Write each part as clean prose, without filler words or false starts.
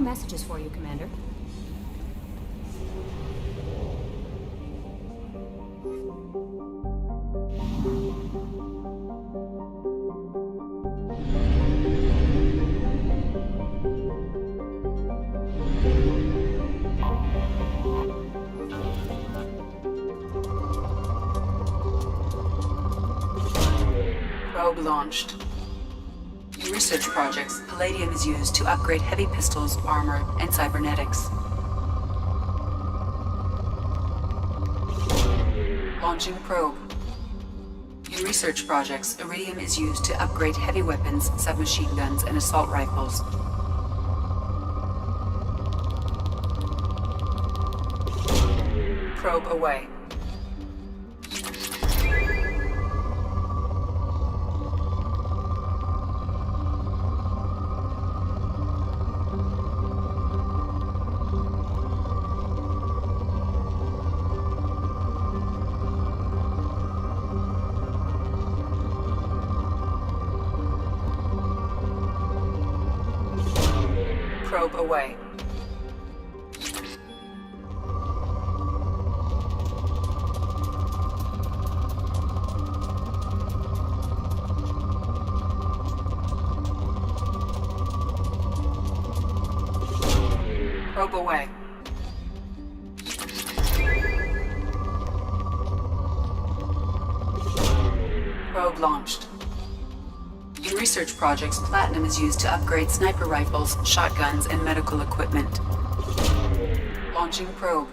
messages for you, Commander. Probe launched. In research projects, palladium is used to upgrade heavy pistols, armor, and cybernetics. Launching probe. In research projects, iridium is used to upgrade heavy weapons, submachine guns, and assault rifles. Probe away. Probe away. Probe away. Probe launched. In research projects, platinum is used to upgrade sniper rifles, shotguns, and medical equipment. Launching probe.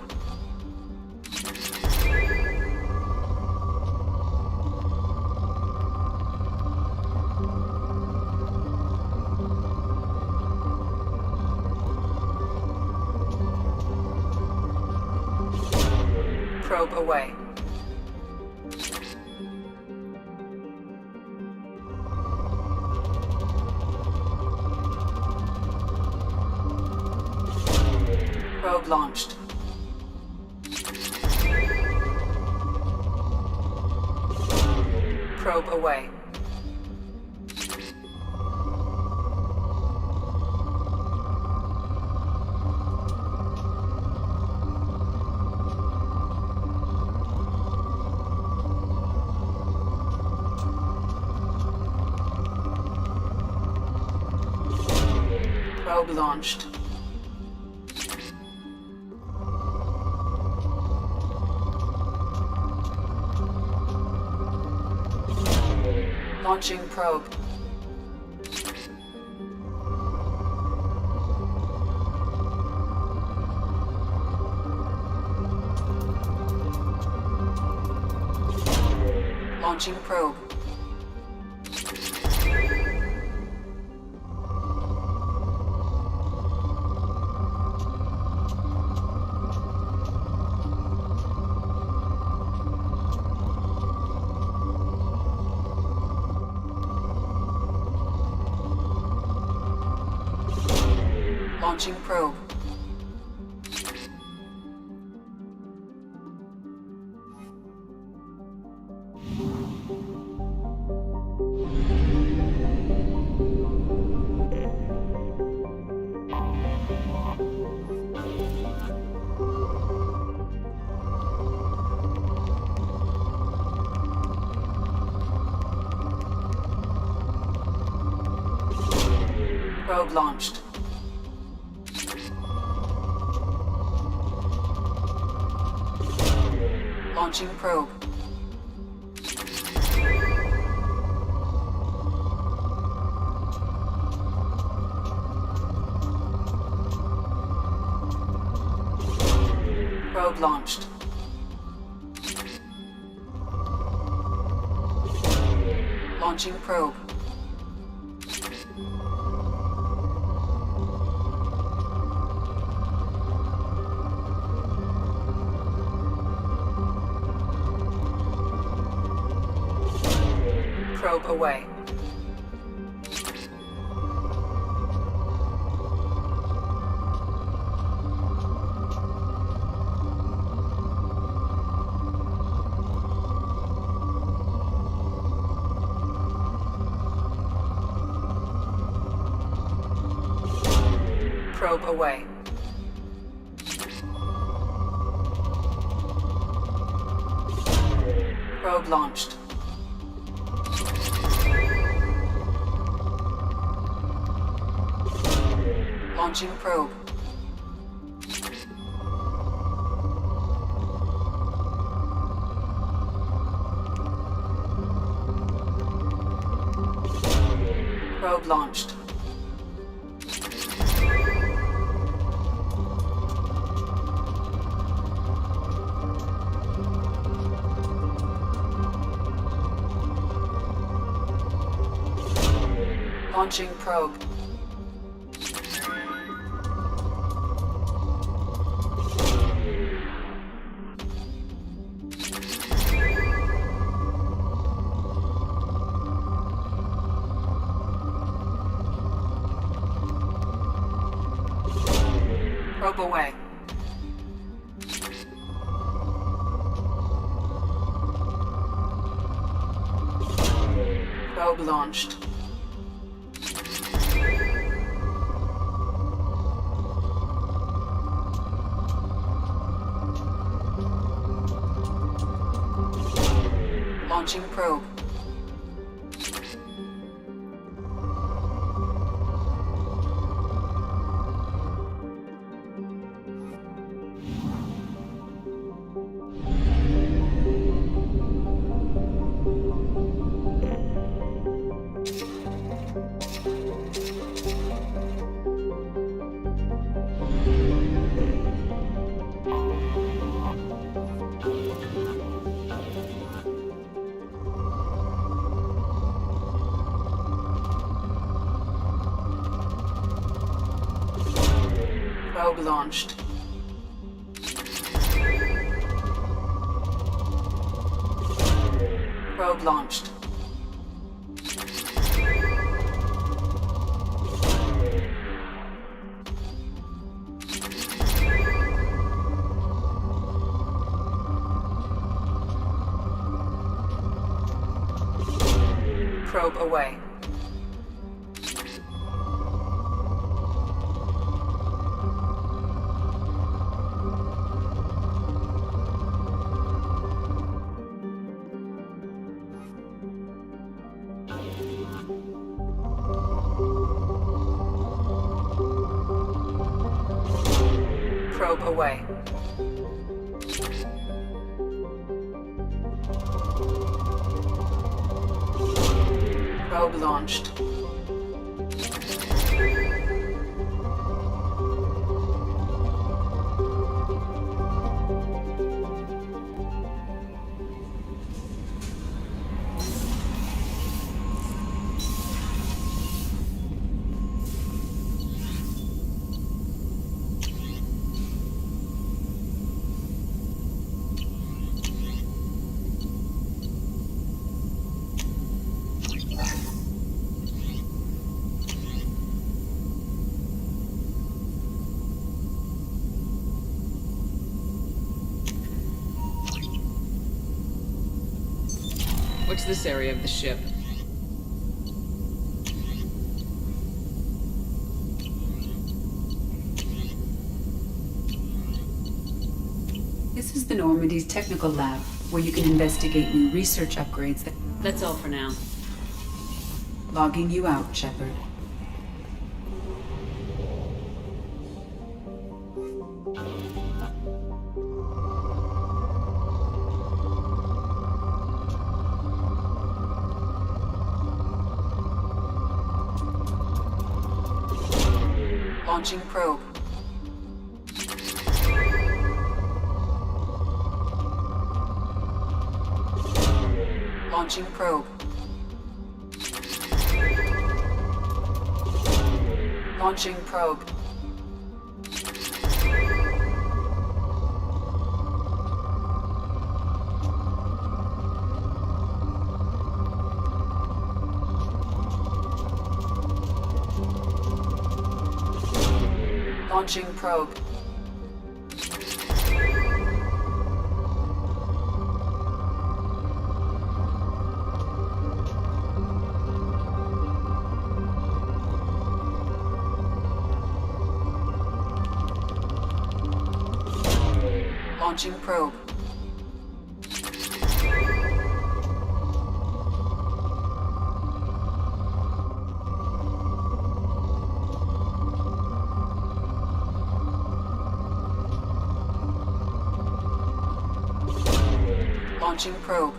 Probe away. Probe launched. Probe away. Probe launched. Launching probe. Launching probe. Launching probe. Probe launched. Launching probe. Probe launched. Launching probe. Probe away. Probe away. Probe launched. Launching probe. Probe launched. Launching probe. Probe away. Probe launched. Launching probe. Probe launched. Probe launched. Probe away. Probe away. Probe launched. What's this area of the ship? This is the Normandy's technical lab, where you can investigate new research upgrades that... That's all for now. Logging you out, Shepard. Launching probe. Launching probe. Launching probe. Launching probe. Launching probe. Launching probe.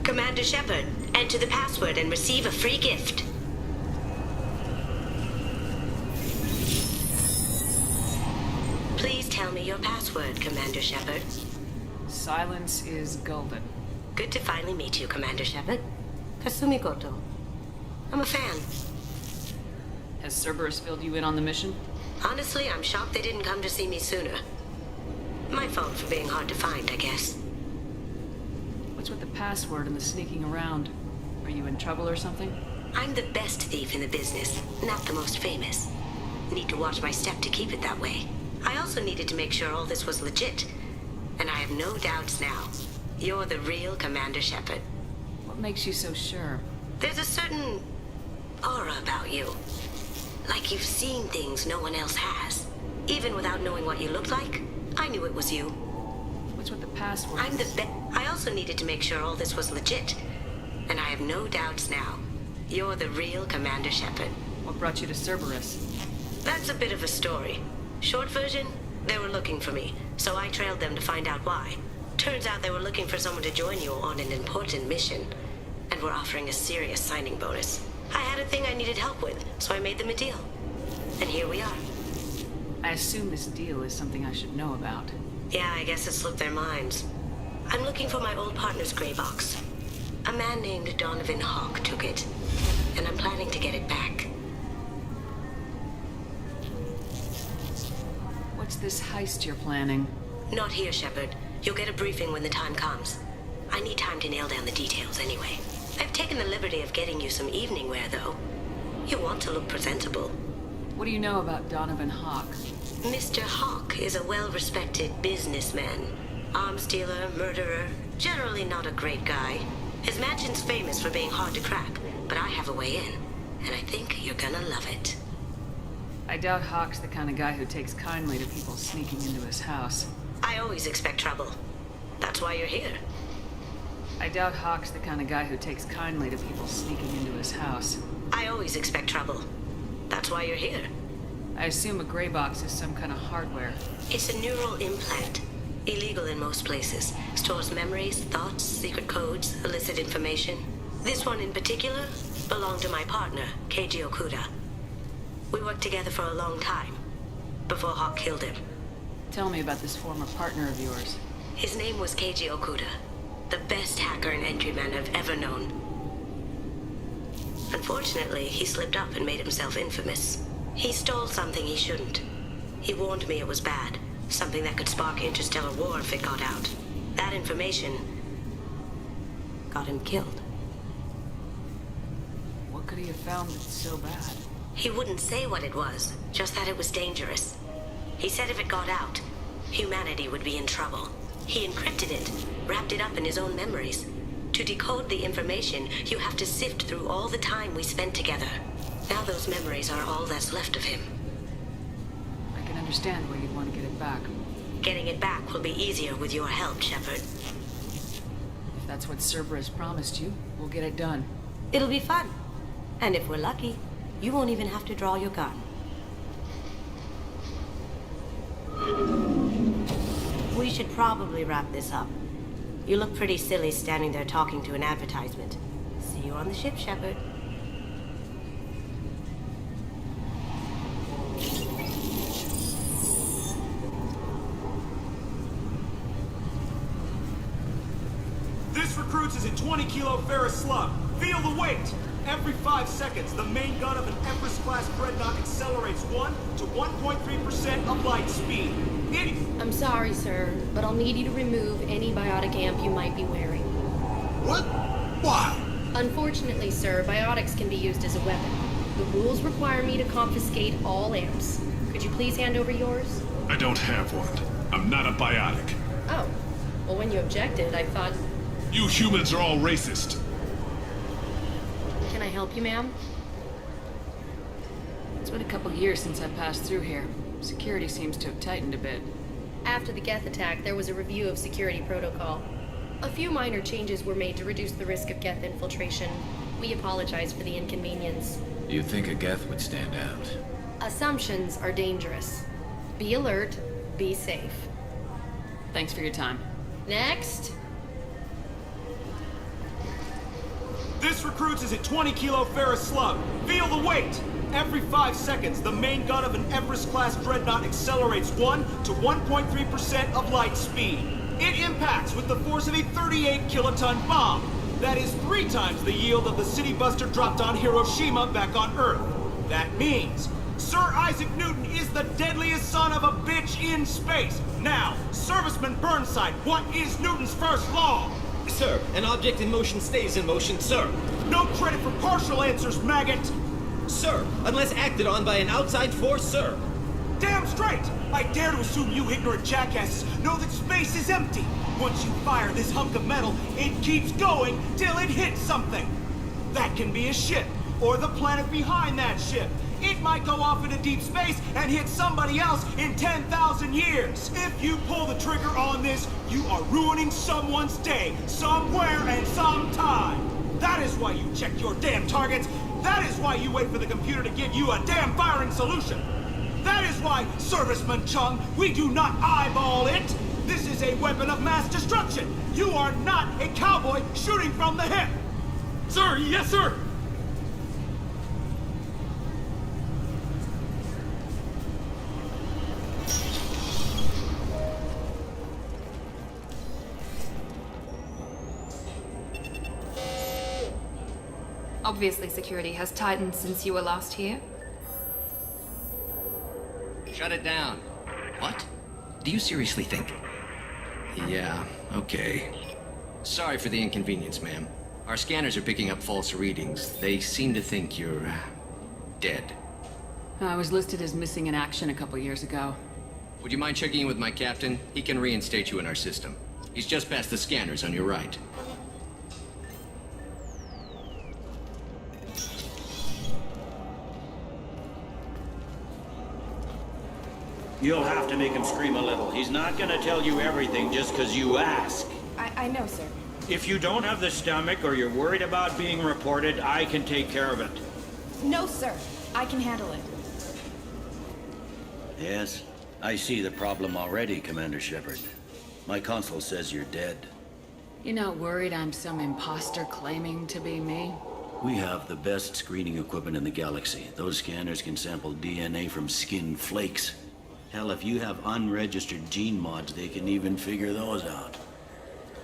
Commander Shepard, enter the password and receive a free gift. Please tell me your password, Commander Shepard. Silence is golden. Good to finally meet you, Commander Shepard. Kasumi Goto. I'm a fan. Has Cerberus filled you in on the mission? Honestly, I'm shocked they didn't come to see me sooner. My fault for being hard to find, I guess. What's with the password and the sneaking around? Are you in trouble or something? I'm the best thief in the business, not the most famous. Need to watch my step to keep it that way. I also needed to make sure all this was legit. And I have no doubts now. You're the real Commander Shepard. What makes you so sure? There's a certain aura about you. Like you've seen things no one else has. Even without knowing what you looked like, I knew it was you. What's with the password? I'm the best. I also needed to make sure all this was legit. And I have no doubts now. You're the real Commander Shepard. What brought you to Cerberus? That's a bit of a story. Short version, they were looking for me, so I trailed them to find out why. Turns out they were looking for someone to join you on an important mission, and were offering a serious signing bonus. I had a thing I needed help with, so I made them a deal. And here we are. I assume this deal is something I should know about. Yeah, I guess it slipped their minds. I'm looking for my old partner's gray box. A man named Donovan Hawk took it, and I'm planning to get it back. What's this heist you're planning? Not here, Shepard. You'll get a briefing when the time comes. I need time to nail down the details anyway. I've taken the liberty of getting you some evening wear, though. You want to look presentable. What do you know about Donovan Hawk? Mr. Hawk is a well-respected businessman. Arms dealer, murderer, generally not a great guy. His mansion's famous for being hard to crack, but I have a way in, and I think you're gonna love it. I doubt Hawk's the kind of guy who takes kindly to people sneaking into his house. I always expect trouble. That's why you're here. I doubt Hawk's the kind of guy who takes kindly to people sneaking into his house. I always expect trouble. That's why you're here. I assume a gray box is some kind of hardware. It's a neural implant. Illegal in most places. Stores memories, thoughts, secret codes, illicit information. This one in particular belonged to my partner, Keiji Okuda. We worked together for a long time, before Hawk killed him. Tell me about this former partner of yours. His name was Keiji Okuda, the best hacker and entryman I've ever known. Unfortunately, he slipped up and made himself infamous. He stole something he shouldn't. He warned me it was bad, something that could spark interstellar war if it got out. That information got him killed. What could he have found that's so bad? He wouldn't say what it was, just that it was dangerous. He said if it got out, humanity would be in trouble. He encrypted it, wrapped it up in his own memories. To decode the information, you have to sift through all the time we spent together. Now those memories are all that's left of him. I can understand why you'd want to get it back. Getting it back will be easier with your help, Shepard. If that's what Cerberus promised you, we'll get it done. It'll be fun. And if we're lucky, you won't even have to draw your gun. We should probably wrap this up. You look pretty silly standing there talking to an advertisement. See you on the ship, Shepard. This recruits is a 20-kilo ferrous slug. Feel the weight! Every 5 seconds, the main gun of an Empress-class dreadnought accelerates 1 to 1.3% of light speed. I'm sorry, sir, but I'll need you to remove any biotic amp you might be wearing. What? Why? Unfortunately, sir, biotics can be used as a weapon. The rules require me to confiscate all amps. Could you please hand over yours? I don't have one. I'm not a biotic. Oh. Well, when you objected, I thought... You humans are all racist. Can I help you, ma'am? It's been a couple years since I passed through here. Security seems to have tightened a bit. After the Geth attack, there was a review of security protocol. A few minor changes were made to reduce the risk of Geth infiltration. We apologize for the inconvenience. You think a Geth would stand out? Assumptions are dangerous. Be alert, be safe. Thanks for your time. Next! This recruits is a 20-kilo ferrous slug. Feel the weight! Every 5 seconds, the main gun of an Everest-class dreadnought accelerates 1 to 1.3% of light speed. It impacts with the force of a 38-kiloton bomb. That is 3 times the yield of the city buster dropped on Hiroshima back on Earth. That means Sir Isaac Newton is the deadliest son of a bitch in space. Now, Serviceman Burnside, what is Newton's first law? Sir, an object in motion stays in motion, sir. No credit for partial answers, maggot! Sir, unless acted on by an outside force, sir. Damn straight! I dare to assume you ignorant jackasses know that space is empty. Once you fire this hunk of metal, it keeps going till it hits something. That can be a ship, or the planet behind that ship. It might go off into deep space and hit somebody else in 10,000 years. If you pull the trigger on this, you are ruining someone's day, somewhere and sometime. That is why you check your damn targets. That is why you wait for the computer to give you a damn firing solution. That is why, Serviceman Chung, we do not eyeball it. This is a weapon of mass destruction. You are not a cowboy shooting from the hip. Sir, yes, sir! Obviously, security has tightened since you were last here. Shut it down. What? Do you seriously think? Yeah, okay. Sorry for the inconvenience, ma'am. Our scanners are picking up false readings. They seem to think you're... dead. I was listed as missing in action a couple years ago. Would you mind checking in with my captain? He can reinstate you in our system. He's just past the scanners on your right. You'll have to make him scream a little. He's not gonna tell you everything just because you ask. I know, sir. If you don't have the stomach or you're worried about being reported, I can take care of it. No, sir. I can handle it. Yes, I see the problem already, Commander Shepard. My console says you're dead. You're not worried I'm some imposter claiming to be me? We have the best screening equipment in the galaxy. Those scanners can sample DNA from skin flakes. Hell, if you have unregistered gene mods, they can even figure those out.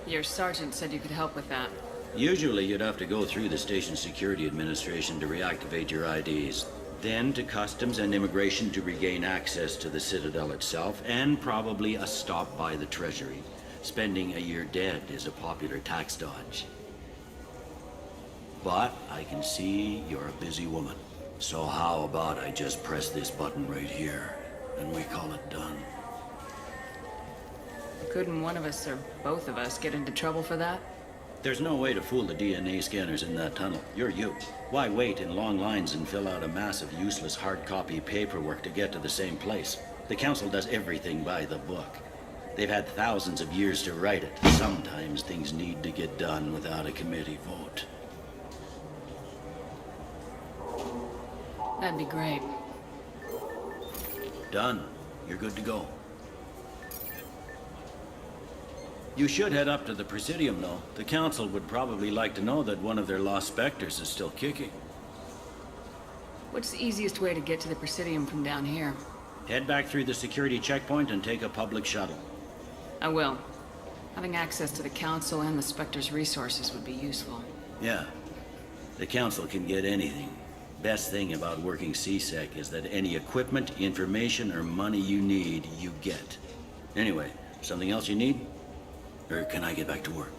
Your sergeant said you could help with that. Usually you'd have to go through the station security administration to reactivate your IDs. Then to customs and immigration to regain access to the Citadel itself, and probably a stop by the Treasury. Spending a year dead is a popular tax dodge. But I can see you're a busy woman. So how about I just press this button right here, and we call it done? Couldn't one of us or both of us get into trouble for that? There's no way to fool the DNA scanners in that tunnel. You're you. Why wait in long lines and fill out a massive useless hard copy paperwork to get to the same place? The Council does everything by the book. They've had thousands of years to write it. Sometimes things need to get done without a committee vote. That'd be great. Done. You're good to go. You should head up to the Presidium, though. The Council would probably like to know that one of their lost specters is still kicking. What's the easiest way to get to the Presidium from down here? Head back through the security checkpoint and take a public shuttle. I will. Having access to the Council and the Spectre's resources would be useful. Yeah. The Council can get anything. Best thing about working CSEC is that any equipment, information, or money you need, you get. Anyway, something else you need? Or can I get back to work?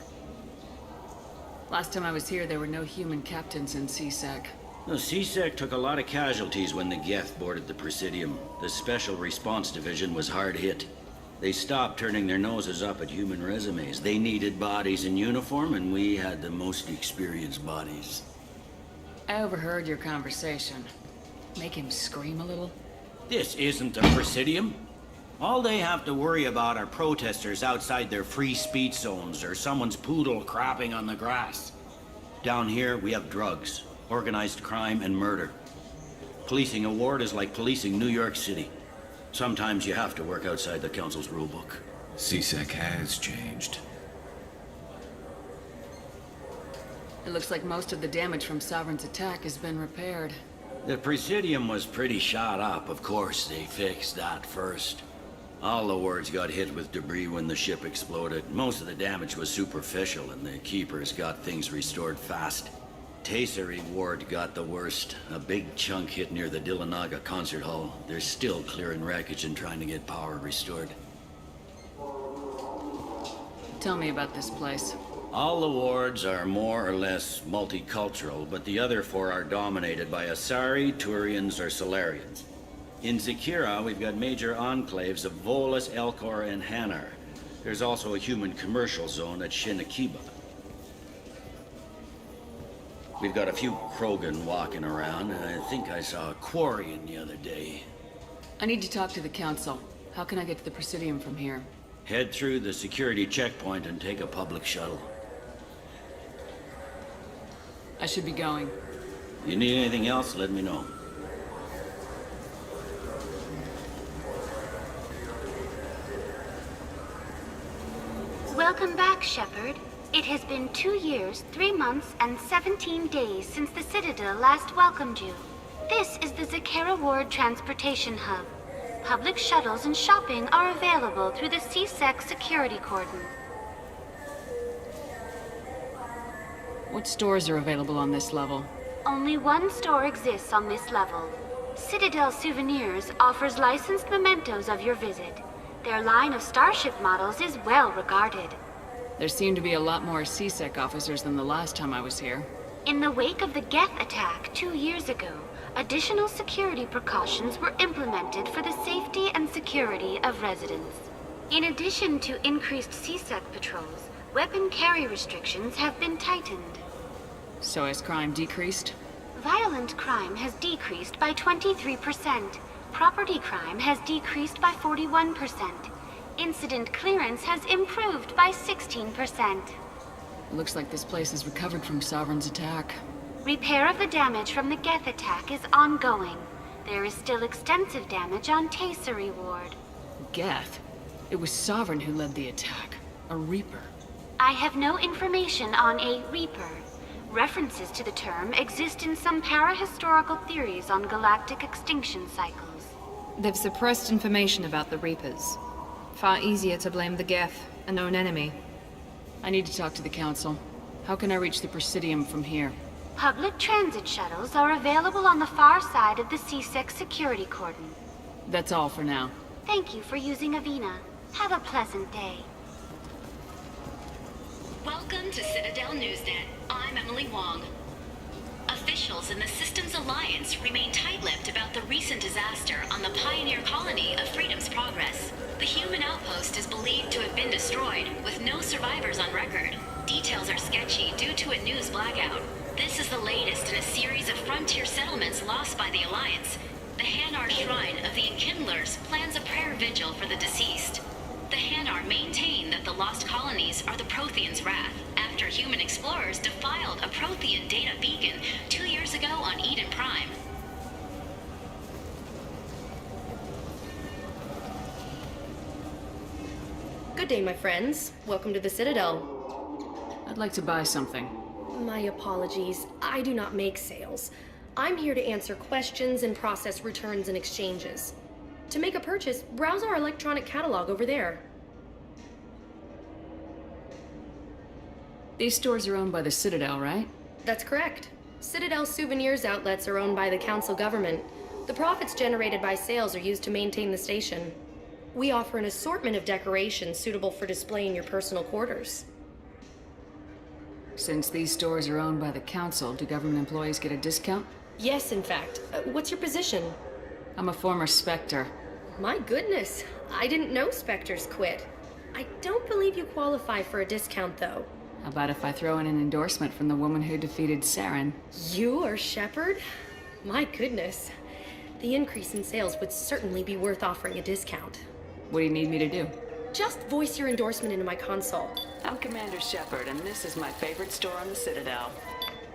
Last time I was here, there were no human captains in CSEC. The CSEC took a lot of casualties when the Geth boarded the Presidium. The Special Response Division was hard hit. They stopped turning their noses up at human resumes. They needed bodies in uniform, and we had the most experienced bodies. I overheard your conversation. Make him scream a little? This isn't a Presidium. All they have to worry about are protesters outside their free speech zones or someone's poodle crapping on the grass. Down here, we have drugs, organized crime, and murder. Policing a ward is like policing New York City. Sometimes you have to work outside the Council's rulebook. CSEC has changed. It looks like most of the damage from Sovereign's attack has been repaired. The Presidium was pretty shot up. Of course, they fixed that first. All the wards got hit with debris when the ship exploded. Most of the damage was superficial, and the Keepers got things restored fast. Tasery Ward got the worst. A big chunk hit near the Dillanaga concert hall. They're still clearing wreckage and trying to get power restored. Tell me about this place. All the wards are more or less multicultural, but the other four are dominated by Asari, Turians, or Solarians. In Zakira, we've got major enclaves of Volus, Elcor, and Hanar. There's also a human commercial zone at Shinakiba. We've got a few Krogan walking around, and I think I saw a Quarian the other day. I need to talk to the Council. How can I get to the Presidium from here? Head through the security checkpoint and take a public shuttle. I should be going. You need anything else, let me know. Welcome back, Shepard. It has been 2 years, 3 months, and 17 days since the Citadel last welcomed you. This is the Zakera Ward Transportation Hub. Public shuttles and shopping are available through the CSEC security cordon. What stores are available on this level? Only one store exists on this level. Citadel Souvenirs offers licensed mementos of your visit. Their line of starship models is well regarded. There seem to be a lot more CSEC officers than the last time I was here. In the wake of the Geth attack 2 years ago, additional security precautions were implemented for the safety and security of residents. In addition to increased CSEC patrols, weapon carry restrictions have been tightened. So has crime decreased? Violent crime has decreased by 23%. Property crime has decreased by 41%. Incident clearance has improved by 16%. It looks like this place has recovered from Sovereign's attack. Repair of the damage from the Geth attack is ongoing. There is still extensive damage on Tasery Ward. Geth? It was Sovereign who led the attack. A Reaper. I have no information on a Reaper. References to the term exist in some para-historical theories on galactic extinction cycles. They've suppressed information about the Reapers. Far easier to blame the Geth, a known enemy. I need to talk to the Council. How can I reach the Presidium from here? Public transit shuttles are available on the far side of the CSEC security cordon. That's all for now. Thank you for using Avina. Have a pleasant day. Welcome to Citadel Newsnet. I'm Emily Wong. Officials in the Systems Alliance remain tight-lipped about the recent disaster on the pioneer colony of Freedom's Progress. The human outpost is believed to have been destroyed, with no survivors on record. Details are sketchy due to a news blackout. This is the latest in a series of frontier settlements lost by the Alliance. The Hanar Shrine of the Enkindlers plans a prayer vigil for the deceased. The Hanar maintain that the lost colonies are the Protheans' wrath, after human explorers defiled a Prothean data beacon 2 years ago on Eden Prime. Good day, my friends. Welcome to the Citadel. I'd like to buy something. My apologies. I do not make sales. I'm here to answer questions and process returns and exchanges. To make a purchase, browse our electronic catalog over there. These stores are owned by the Citadel, right? That's correct. Citadel souvenirs outlets are owned by the Council government. The profits generated by sales are used to maintain the station. We offer an assortment of decorations suitable for display in your personal quarters. Since these stores are owned by the Council, do government employees get a discount? Yes, in fact. What's your position? I'm a former Spectre. My goodness, I didn't know Spectres quit. I don't believe you qualify for a discount, though. How about if I throw in an endorsement from the woman who defeated Saren? You are Shepard? My goodness. The increase in sales would certainly be worth offering a discount. What do you need me to do? Just voice your endorsement into my console. I'm Commander Shepard, and this is my favorite store on the Citadel.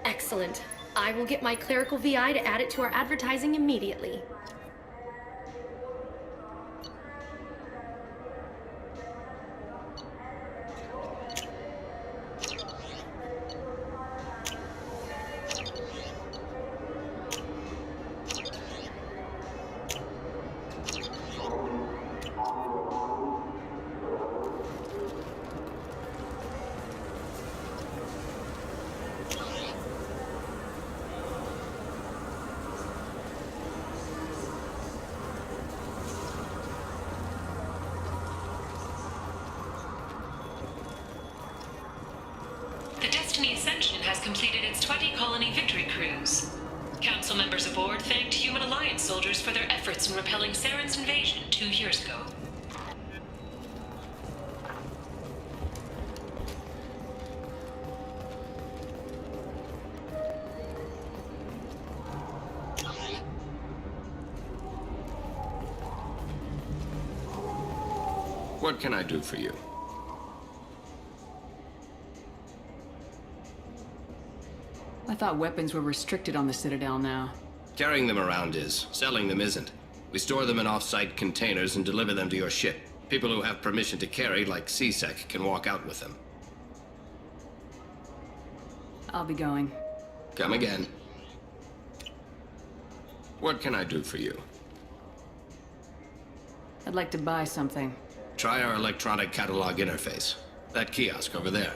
Excellent. I will get my clerical VI to add it to our advertising immediately. Ascension has completed its 20-colony victory cruise. Council members aboard thanked Human Alliance soldiers for their efforts in repelling Saren's invasion 2 years ago. What can I do for you? I thought weapons were restricted on the Citadel now. Carrying them around is. Selling them isn't. We store them in off-site containers and deliver them to your ship. People who have permission to carry, like CSEC, can walk out with them. I'll be going. Come again. What can I do for you? I'd like to buy something. Try our electronic catalog interface. That kiosk over there.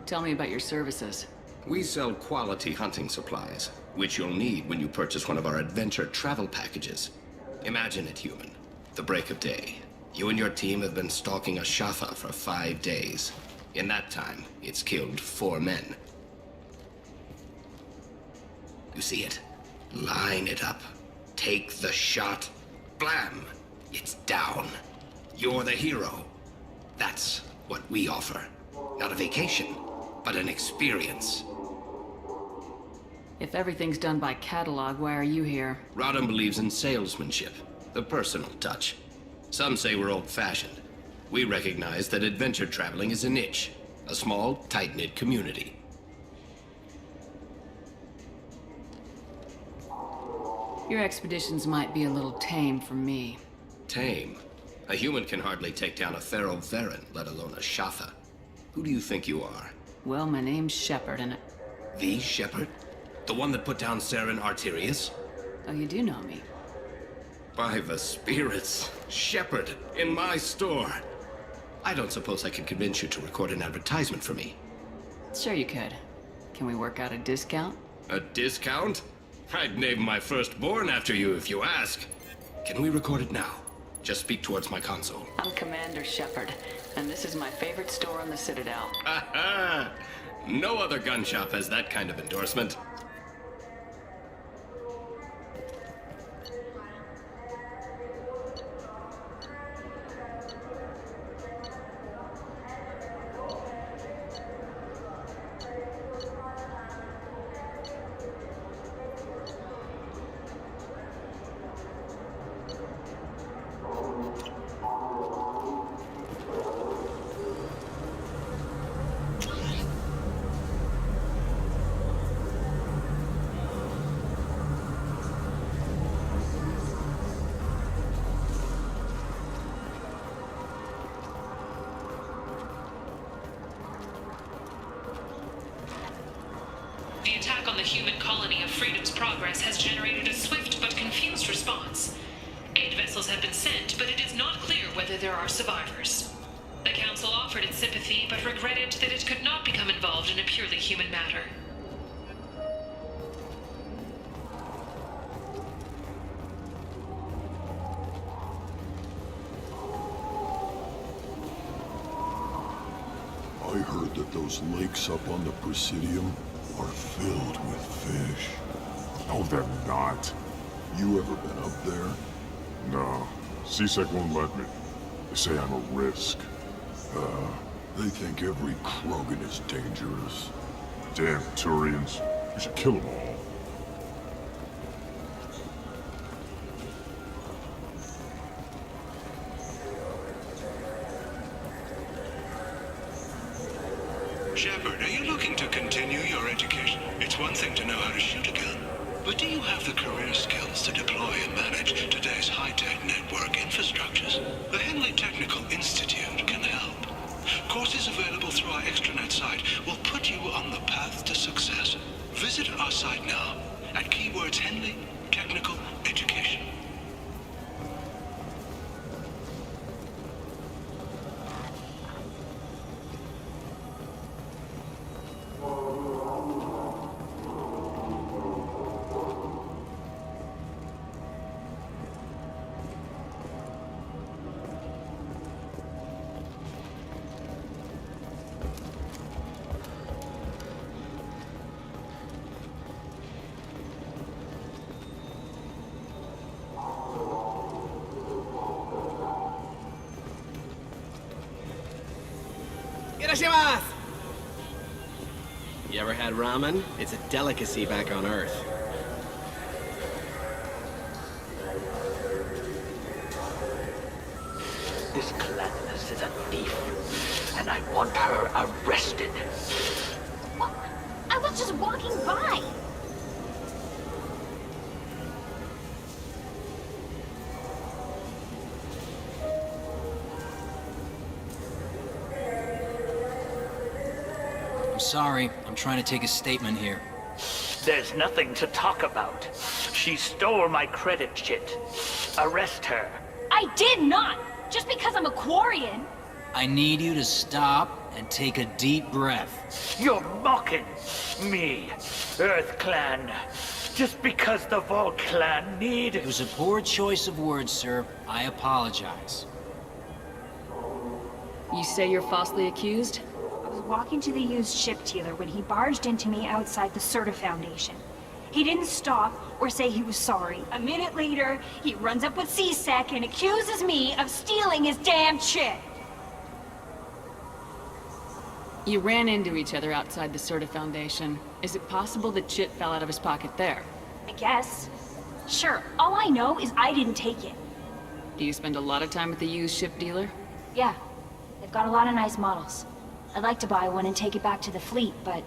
Tell me about your services. We sell quality hunting supplies, which you'll need when you purchase one of our adventure travel packages. Imagine it, human. The break of day. You and your team have been stalking a Shafa for 5 days. In that time, it's killed 4 men. You see it? Line it up. Take the shot. Blam! It's down. You're the hero. That's what we offer. Not a vacation, but an experience. If everything's done by catalog, why are you here? Rodham believes in salesmanship, the personal touch. Some say we're old-fashioned. We recognize that adventure traveling is a niche, a small, tight-knit community. Your expeditions might be a little tame for me. Tame? A human can hardly take down a Pharaoh Varen, let alone a Shafa. Who do you think you are? Well, my name's Shepard, and The Shepard? The one that put down Saren Arterius? Oh, you do know me. By the spirits. Shepard, in my store. I don't suppose I could convince you to record an advertisement for me. Sure you could. Can we work out a discount? A discount? I'd name my firstborn after you if you ask. Can we record it now? Just speak towards my console. I'm Commander Shepard, and this is my favorite store on the Citadel. Ha ha! No other gun shop has that kind of endorsement. The attack on the human colony of Freedom's Progress has generated a swift but confused response. Aid vessels have been sent, but it is not clear whether there are survivors. The Council offered its sympathy, but regretted that it could not become involved in a purely human matter. I heard that those lakes up on the Presidium are filled with fish. No, they're not. You ever been up there? No. CSEC won't let me. They say I'm a risk. They think every Krogan is dangerous. Damn Turians. We should kill them all. Shepard, are you looking to continue your education? It's one thing to know how to shoot a gun, but do you have the career skills to deploy and manage today's high-tech network infrastructures? The Henley Technical Institute can help. Courses available through our extranet site will put you on the path to success. Visit our site now at keywords Henley Technical Education. You ever had ramen? It's a delicacy back on Earth. This Gladness is a thief, and I want her arrested. What? I was just walking by. I'm sorry. I'm trying to take a statement here. There's nothing to talk about. She stole my credit chit. Arrest her. I did not! Just because I'm a Quarian! I need you to stop and take a deep breath. You're mocking me, Earth Clan. Just because the Vault Clan need... It was a poor choice of words, sir. I apologize. You say you're falsely accused? I was walking to the used ship dealer when he barged into me outside the Serta Foundation. He didn't stop or say he was sorry. A minute later, he runs up with C-Sec and accuses me of stealing his damn chit. You ran into each other outside the Serta Foundation. Is it possible the chit fell out of his pocket there? I guess. Sure, all I know is I didn't take it. Do you spend a lot of time at the used ship dealer? Yeah, they've got a lot of nice models. I'd like to buy one and take it back to the fleet, but...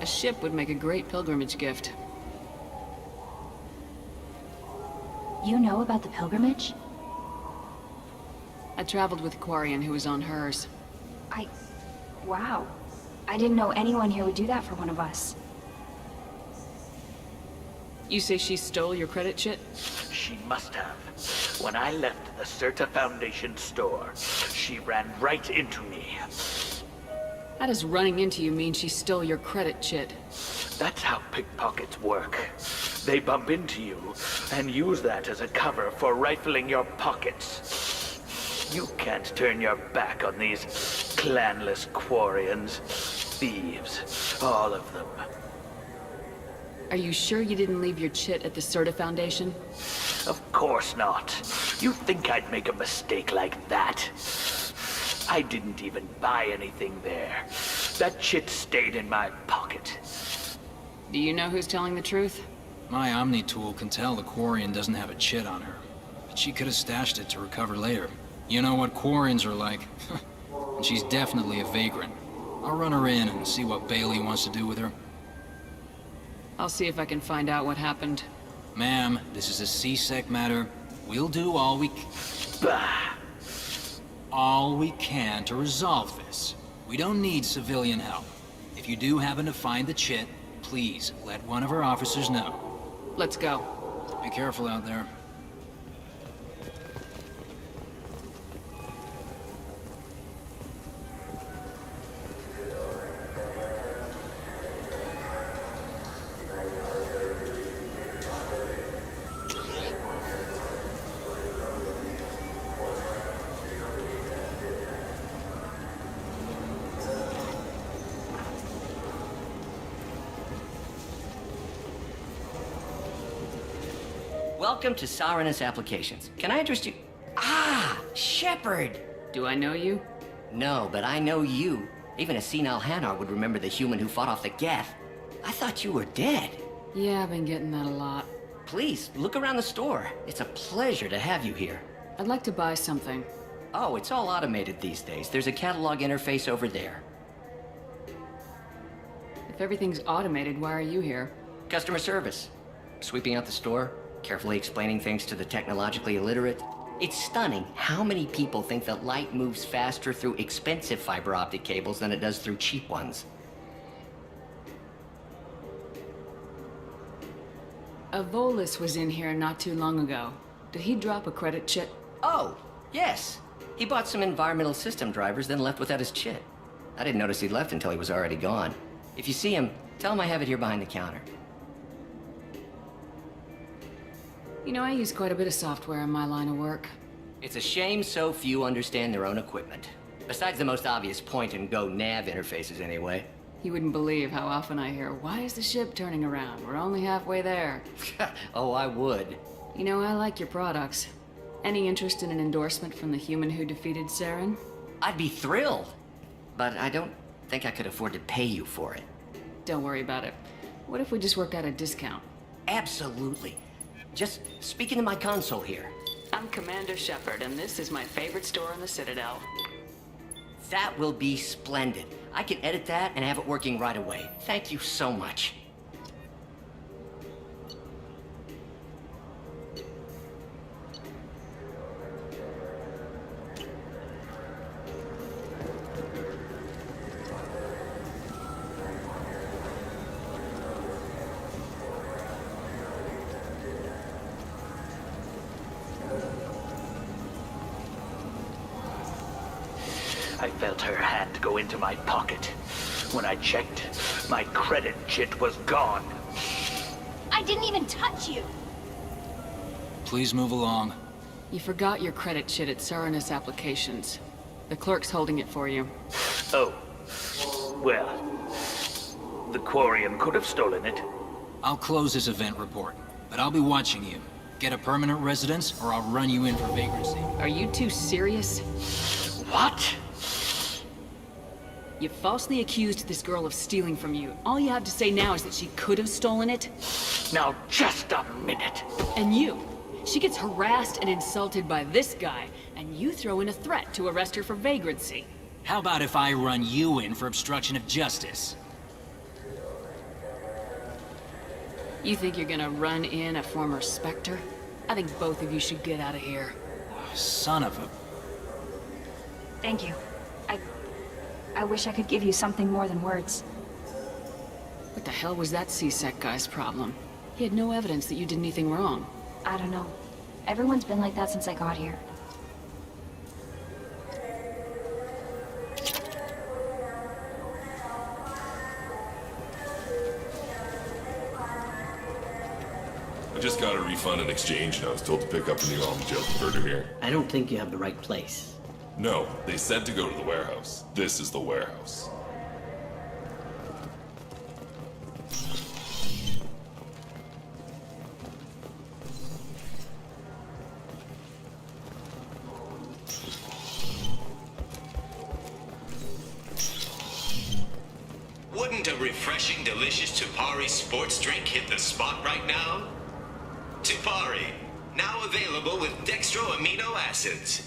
A ship would make a great pilgrimage gift. You know about the pilgrimage? I traveled with a Quarian who was on hers. Wow. I didn't know anyone here would do that for one of us. You say she stole your credit chit? She must have. When I left the Serta Foundation store, she ran right into me. How does running into you mean she stole your credit chit? That's how pickpockets work. They bump into you and use that as a cover for rifling your pockets. You can't turn your back on these clanless Quarians. Thieves, all of them. Are you sure you didn't leave your chit at the Serta Foundation? Of course not. You think I'd make a mistake like that? I didn't even buy anything there. That chit stayed in my pocket. Do you know who's telling the truth? My Omni tool can tell the Quarian doesn't have a chit on her, but she could have stashed it to recover later. You know what Quarians are like. And she's definitely a vagrant. I'll run her in and see what Bailey wants to do with her. I'll see if I can find out what happened. Ma'am, this is a C-Sec matter. We'll do all we can to resolve this. We don't need civilian help. If you do happen to find the chit, please let one of our officers know. Let's go. Be careful out there. Welcome to Sarenus Applications. Can I interest you? Ah, Shepard! Do I know you? No, but I know you. Even a senile Hanar would remember the human who fought off the Geth. I thought you were dead. Yeah, I've been getting that a lot. Please, look around the store. It's a pleasure to have you here. I'd like to buy something. Oh, it's all automated these days. There's a catalog interface over there. If everything's automated, why are you here? Customer service. Sweeping out the store, carefully explaining things to the technologically illiterate. It's stunning how many people think that light moves faster through expensive fiber optic cables than it does through cheap ones. A Volus was in here not too long ago. Did he drop a credit chit? Oh, yes. He bought some environmental system drivers, then left without his chit. I didn't notice he left until he was already gone. If you see him, tell him I have it here behind the counter. You know, I use quite a bit of software in my line of work. It's a shame so few understand their own equipment. Besides the most obvious point-and-go nav interfaces, anyway. You wouldn't believe how often I hear, "Why is the ship turning around? We're only halfway there." Oh, I would. You know, I like your products. Any interest in an endorsement from the human who defeated Saren? I'd be thrilled. But I don't think I could afford to pay you for it. Don't worry about it. What if we just worked out a discount? Absolutely. Just speak into my console here. I'm Commander Shepard, and this is my favorite store in the Citadel. That will be splendid. I can edit that and have it working right away. Thank you so much. I felt her hand go into my pocket. When I checked, my credit chit was gone. I didn't even touch you! please move along. You forgot your credit sheet at Serenus Applications. The clerk's holding it for you. Oh. Well, the Quarian could have stolen it. I'll close this event report, but I'll be watching you. Get a permanent residence, or I'll run you in for vagrancy. Are you two serious? What? You falsely accused this girl of stealing from you. All you have to say now is that she could have stolen it? Now, just a minute. And you? She gets harassed and insulted by this guy, and you throw in a threat to arrest her for vagrancy. How about if I run you in for obstruction of justice? You think you're gonna run in a former Spectre? I think both of you should get out of here. Son of a... Thank you. I wish I could give you something more than words. What the hell was that CSEC guy's problem? He had no evidence that you did anything wrong. I don't know. Everyone's been like that since I got here. I just got a refund and exchange, and I was told to pick up a new on-the-job converter here. I don't think you have the right place. No, they said to go to the warehouse. This is the warehouse. Wouldn't a refreshing, delicious Tupari sports drink hit the spot right now? Tupari, now available with dextro amino acids.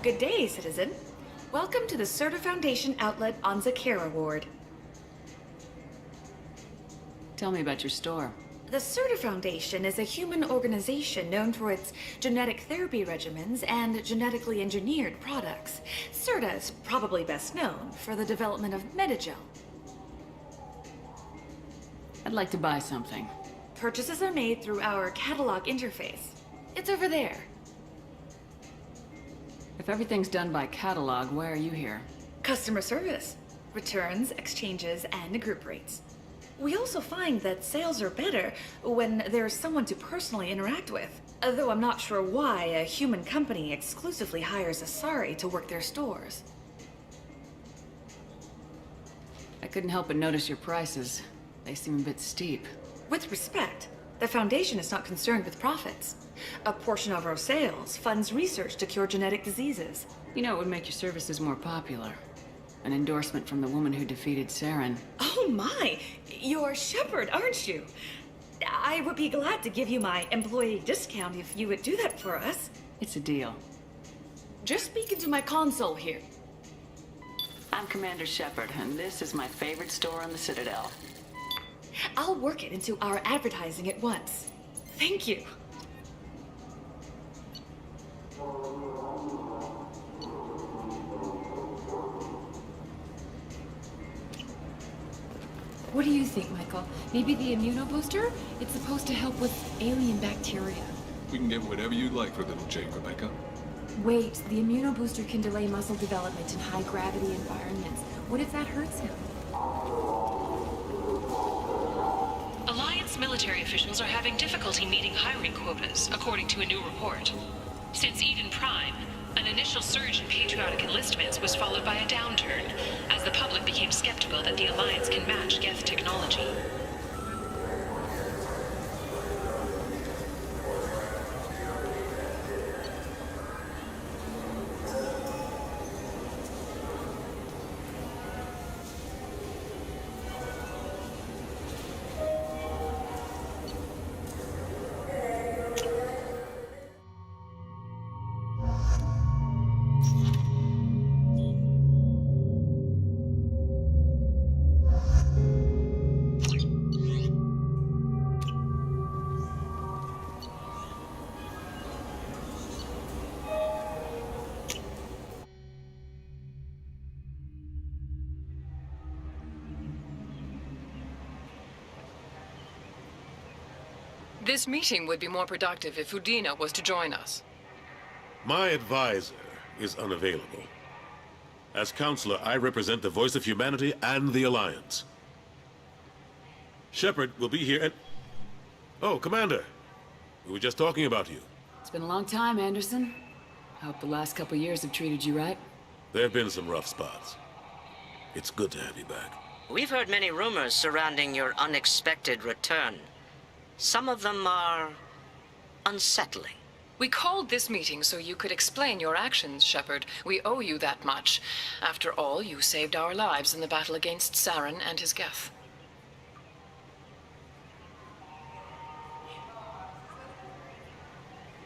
Good day, citizen. Welcome to the Certa Foundation outlet on Zakera Ward. Tell me about your store. The Certa Foundation is a human organization known for its genetic therapy regimens and genetically engineered products. Certa is probably best known for the development of Metagel. I'd like to buy something. Purchases are made through our catalog interface. It's over there. If everything's done by catalog, why are you here? Customer service, returns, exchanges, and group rates. We also find that sales are better when there's someone to personally interact with. Though I'm not sure why a human company exclusively hires Asari to work their stores. I couldn't help but notice your prices. They seem a bit steep. With respect, the Foundation is not concerned with profits. A portion of our sales funds research to cure genetic diseases. You know, it would make your services more popular. An endorsement from the woman who defeated Saren. Oh my! You're Shepard, aren't you? I would be glad to give you my employee discount if you would do that for us. It's a deal. Just speak into my console here. I'm Commander Shepard, and this is my favorite store on the Citadel. I'll work it into our advertising at once. Thank you. What do you think, Michael? Maybe the immunobooster? It's supposed to help with alien bacteria. We can get whatever you'd like for little Jake, Rebecca. Wait, the immunobooster can delay muscle development in high-gravity environments. What if that hurts him? Alliance military officials are having difficulty meeting hiring quotas, according to a new report. Since Eden Prime, an initial surge in patriotic enlistments was followed by a downturn, as the public became skeptical that the Alliance can match Geth technology. This meeting would be more productive if Udina was to join us. My advisor is unavailable. As Counselor, I represent the voice of humanity and the Alliance. Shepard will be here at... Oh, Commander. We were just talking about you. It's been a long time, Anderson. I hope the last couple years have treated you right. There have been some rough spots. It's good to have you back. We've heard many rumors surrounding your unexpected return. Some of them are unsettling. We called this meeting so you could explain your actions, Shepard. We owe you that much. After all, you saved our lives in the battle against Saren and his Geth.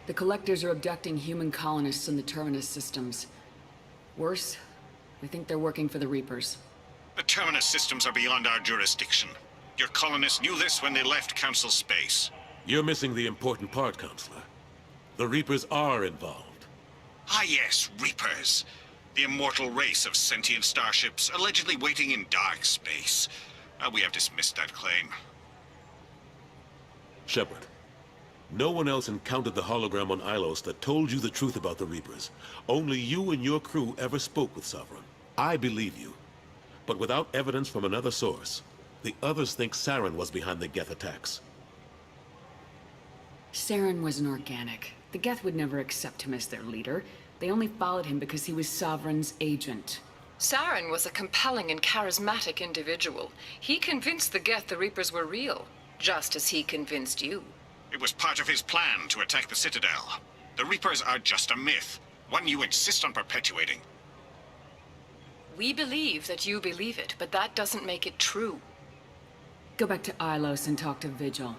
The Collectors are abducting human colonists in the Terminus systems. Worse, we think they're working for the Reapers. The Terminus systems are beyond our jurisdiction. Your colonists knew this when they left Council space. You're missing the important part, Counselor. The Reapers are involved. Ah yes, Reapers. The immortal race of sentient starships allegedly waiting in dark space. We have dismissed that claim. Shepard, no one else encountered the hologram on Ilos that told you the truth about the Reapers. Only you and your crew ever spoke with Sovereign. I believe you. But without evidence from another source, the others think Saren was behind the Geth attacks. Saren was an organic. The Geth would never accept him as their leader. They only followed him because he was Sovereign's agent. Saren was a compelling and charismatic individual. He convinced the Geth the Reapers were real, just as he convinced you. It was part of his plan to attack the Citadel. The Reapers are just a myth, one you insist on perpetuating. We believe that you believe it, but that doesn't make it true. Go back to Ilos and talk to Vigil.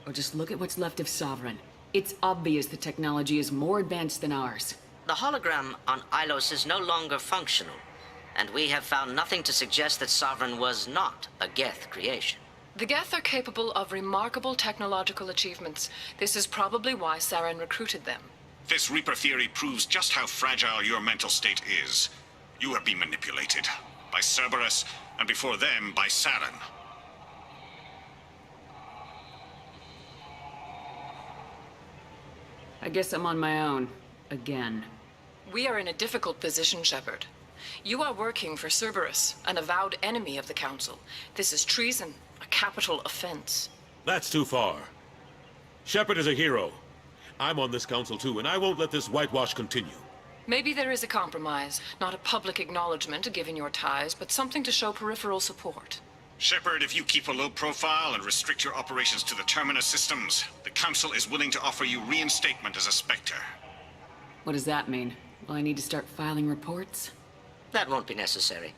Or just look at what's left of Sovereign. It's obvious the technology is more advanced than ours. The hologram on Ilos is no longer functional, and we have found nothing to suggest that Sovereign was not a Geth creation. The Geth are capable of remarkable technological achievements. This is probably why Saren recruited them. This Reaper theory proves just how fragile your mental state is. You have been manipulated. By Cerberus, and before them, by Saren. I guess I'm on my own. Again. We are in a difficult position, Shepard. You are working for Cerberus, an avowed enemy of the Council. This is treason, a capital offense. That's too far. Shepard is a hero. I'm on this council too, and I won't let this whitewash continue. Maybe there is a compromise. Not a public acknowledgement given your ties, but something to show peripheral support. Shepard, if you keep a low profile and restrict your operations to the Terminus systems, the Council is willing to offer you reinstatement as a Spectre. What does that mean? Will I need to start filing reports? That won't be necessary.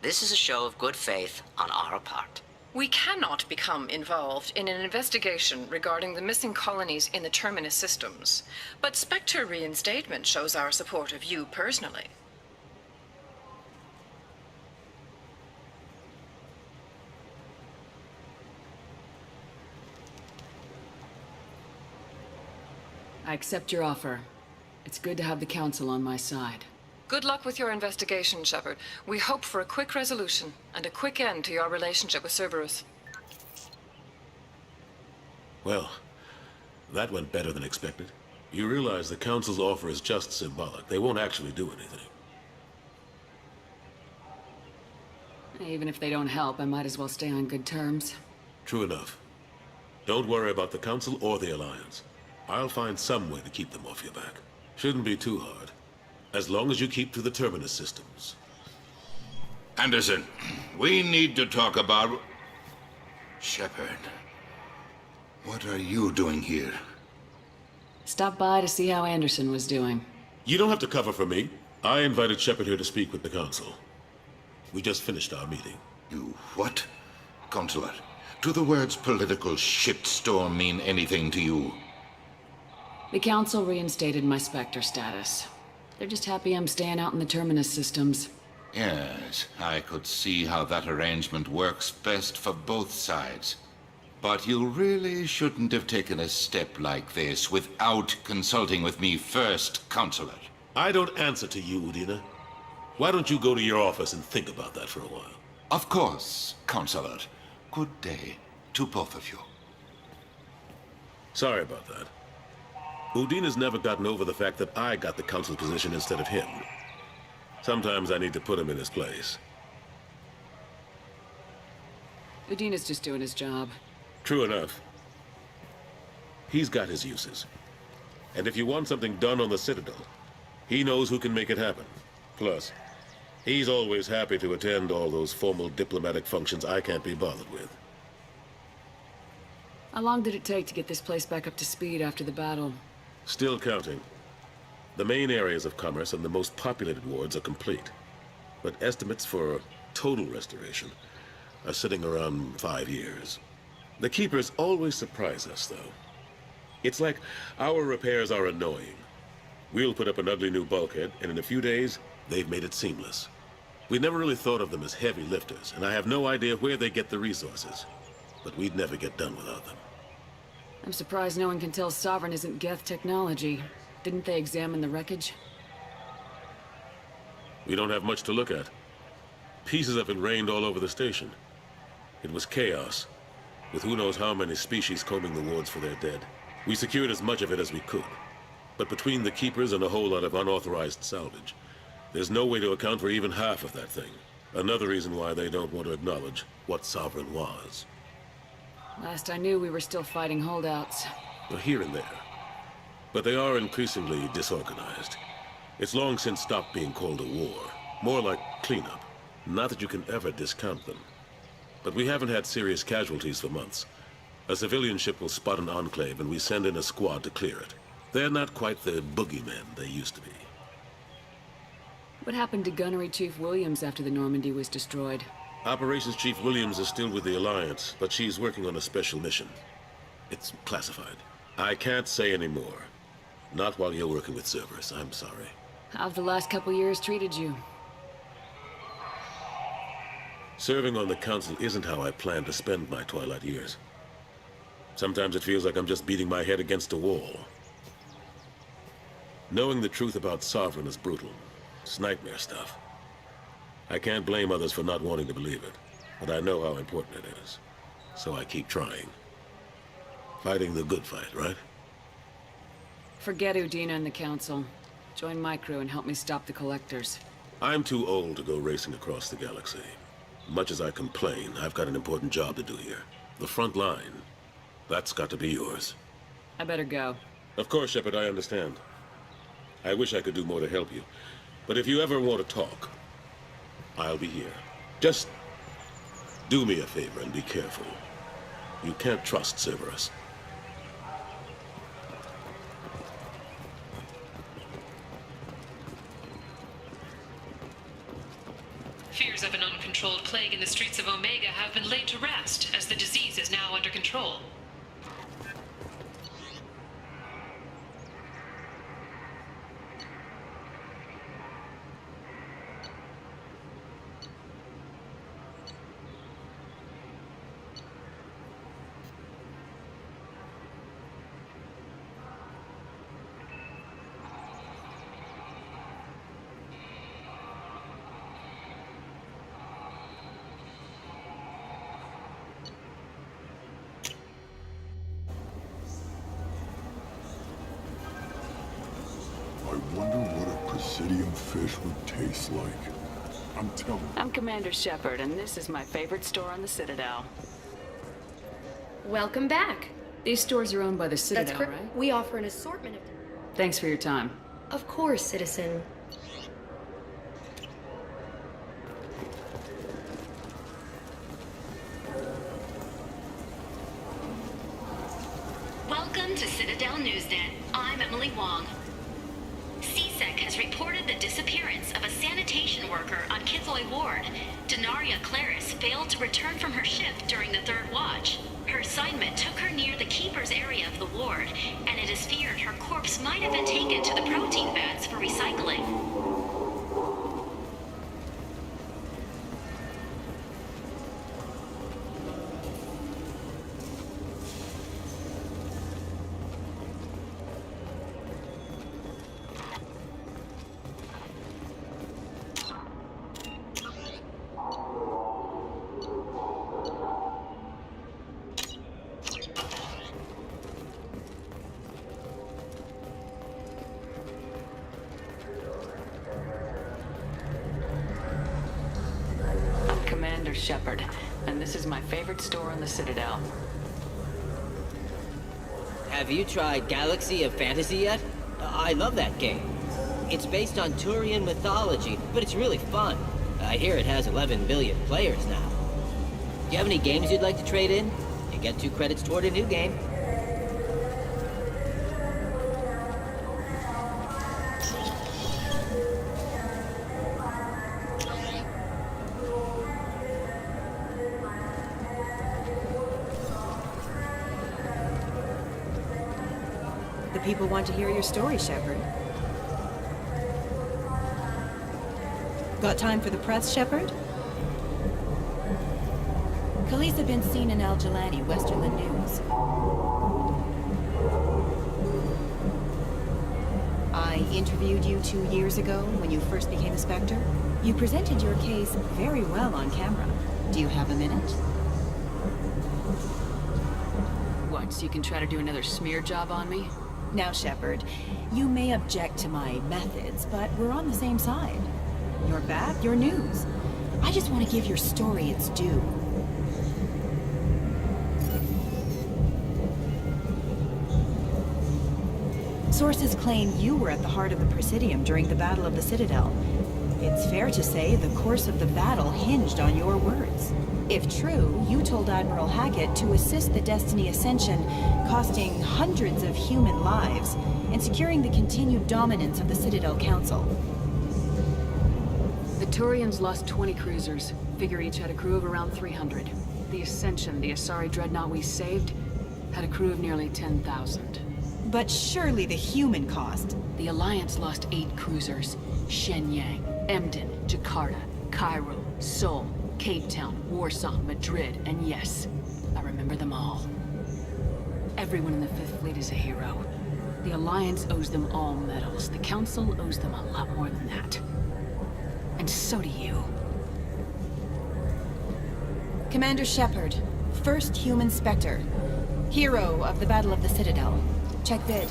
This is a show of good faith on our part. We cannot become involved in an investigation regarding the missing colonies in the Terminus systems, but Spectre reinstatement shows our support of you personally. I accept your offer. It's good to have the Council on my side. Good luck with your investigation, Shepard. We hope for a quick resolution and a quick end to your relationship with Cerberus. Well, that went better than expected. You realize the Council's offer is just symbolic. They won't actually do anything. Even if they don't help, I might as well stay on good terms. True enough. Don't worry about the Council or the Alliance. I'll find some way to keep them off your back. Shouldn't be too hard. As long as you keep to the Terminus systems. Anderson, we need to talk about... Shepard, what are you doing here? Stop by to see how Anderson was doing. You don't have to cover for me. I invited Shepard here to speak with the Council. We just finished our meeting. You what? Consular, do the words political shitstorm mean anything to you? The Council reinstated my Spectre status. They're just happy I'm staying out in the Terminus systems. Yes, I could see how that arrangement works best for both sides. But you really shouldn't have taken a step like this without consulting with me first, Consular. I don't answer to you, Udina. Why don't you go to your office and think about that for a while? Of course, Consular. Good day to both of you. Sorry about that. Udina's never gotten over the fact that I got the Council's position instead of him. Sometimes I need to put him in his place. Udina's just doing his job. True enough. He's got his uses. And if you want something done on the Citadel, he knows who can make it happen. Plus, he's always happy to attend all those formal diplomatic functions I can't be bothered with. How long did it take to get this place back up to speed after the battle? Still counting. The main areas of commerce and the most populated wards are complete. But estimates for total restoration are sitting around 5 years. The Keepers always surprise us, though. It's like our repairs are annoying. We'll put up an ugly new bulkhead, and in a few days, they've made it seamless. We never really thought of them as heavy lifters, and I have no idea where they get the resources. But we'd never get done without them. I'm surprised no one can tell Sovereign isn't Geth technology. Didn't they examine the wreckage? We don't have much to look at. Pieces of it rained all over the station. It was chaos, with who knows how many species combing the wards for their dead. We secured as much of it as we could. But between the Keepers and a whole lot of unauthorized salvage, there's no way to account for even half of that thing. Another reason why they don't want to acknowledge what Sovereign was. Last I knew, we were still fighting holdouts. Well, here and there. But they are increasingly disorganized. It's long since stopped being called a war. More like cleanup. Not that you can ever discount them. But we haven't had serious casualties for months. A civilian ship will spot an enclave and we send in a squad to clear it. They're not quite the boogeymen they used to be. What happened to Gunnery Chief Williams after the Normandy was destroyed? Operations Chief Williams is still with the Alliance, but she's working on a special mission. It's classified. I can't say any more. Not while you're working with Cerberus, I'm sorry. How have the last couple years treated you? Serving on the Council isn't how I plan to spend my twilight years. Sometimes it feels like I'm just beating my head against a wall. Knowing the truth about Sovereign is brutal. It's nightmare stuff. I can't blame others for not wanting to believe it, but I know how important it is. So I keep trying. Fighting the good fight, right? Forget Udina and the Council. Join my crew and help me stop the Collectors. I'm too old to go racing across the galaxy. Much as I complain, I've got an important job to do here. The front line. That's got to be yours. I better go. Of course, Shepard, I understand. I wish I could do more to help you. But if you ever want to talk, I'll be here. Just do me a favor and be careful. You can't trust Cerberus. Fears of an uncontrolled plague in the streets of Omega have been laid to rest, as the disease is now under control. I wonder what a Presidium fish would taste like. I'm telling you. I'm Commander Shepard, and this is my favorite store on the Citadel. Welcome back. These stores are owned by the Citadel, That's correct. right? We offer an assortment of... Thanks for your time. Of course, citizen. Welcome to Citadel Newsnet. I'm Emily Wong. CSEC has reported the disappearance of a sanitation worker on Kithoy Ward. Denaria Claris failed to return from her shift during the third watch. Her assignment took her near the Keeper's area of the ward, and it is feared her corpse might have been taken to the protein vats for recycling. Shepard, and this is my favorite store on the Citadel. Have you tried Galaxy of Fantasy yet? I love that game. It's based on Turian mythology, but it's really fun. I hear it has 11 billion players now. Do you have any games you'd like to trade in? You get 2 credits toward a new game. The people want to hear your story, Shepard. Got time for the press, Shepard? Khalees had been seen in Al Jelani, Westerland News. I interviewed you 2 years ago when you first became a Spectre. You presented your case very well on camera. Do you have a minute? What, so you can try to do another smear job on me? Now, Shepard, you may object to my methods, but we're on the same side. You're back, you're news. I just want to give your story its due. Sources claim you were at the heart of the Presidium during the Battle of the Citadel. It's fair to say the course of the battle hinged on your words. If true, you told Admiral Hackett to assist the Destiny Ascension, costing hundreds of human lives, and securing the continued dominance of the Citadel Council. The Turians lost 20 cruisers. Figure each had a crew of around 300. The Ascension, the Asari dreadnought we saved, had a crew of nearly 10,000. But surely the human cost. The Alliance lost 8 cruisers. Shenyang, Emden, Jakarta, Cairo, Seoul, Cape Town, Warsaw, Madrid, and yes, I remember them all. Everyone in the 5th Fleet is a hero. The Alliance owes them all medals. The Council owes them a lot more than that. And so do you. Commander Shepard, first human Spectre. Hero of the Battle of the Citadel. Check bid.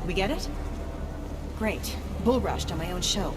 We get it? Great. Bull rushed on my own show.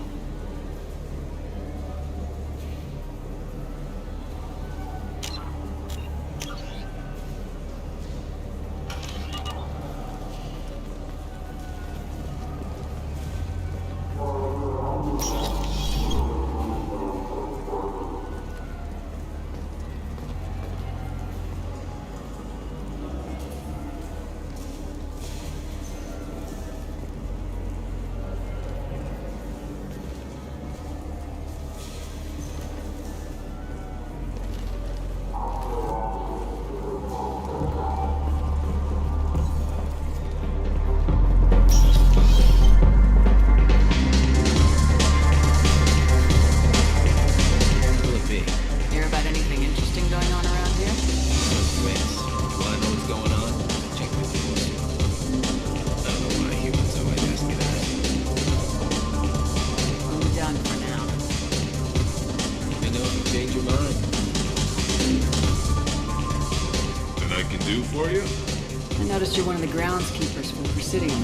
You're one of the groundskeepers for the Presidium.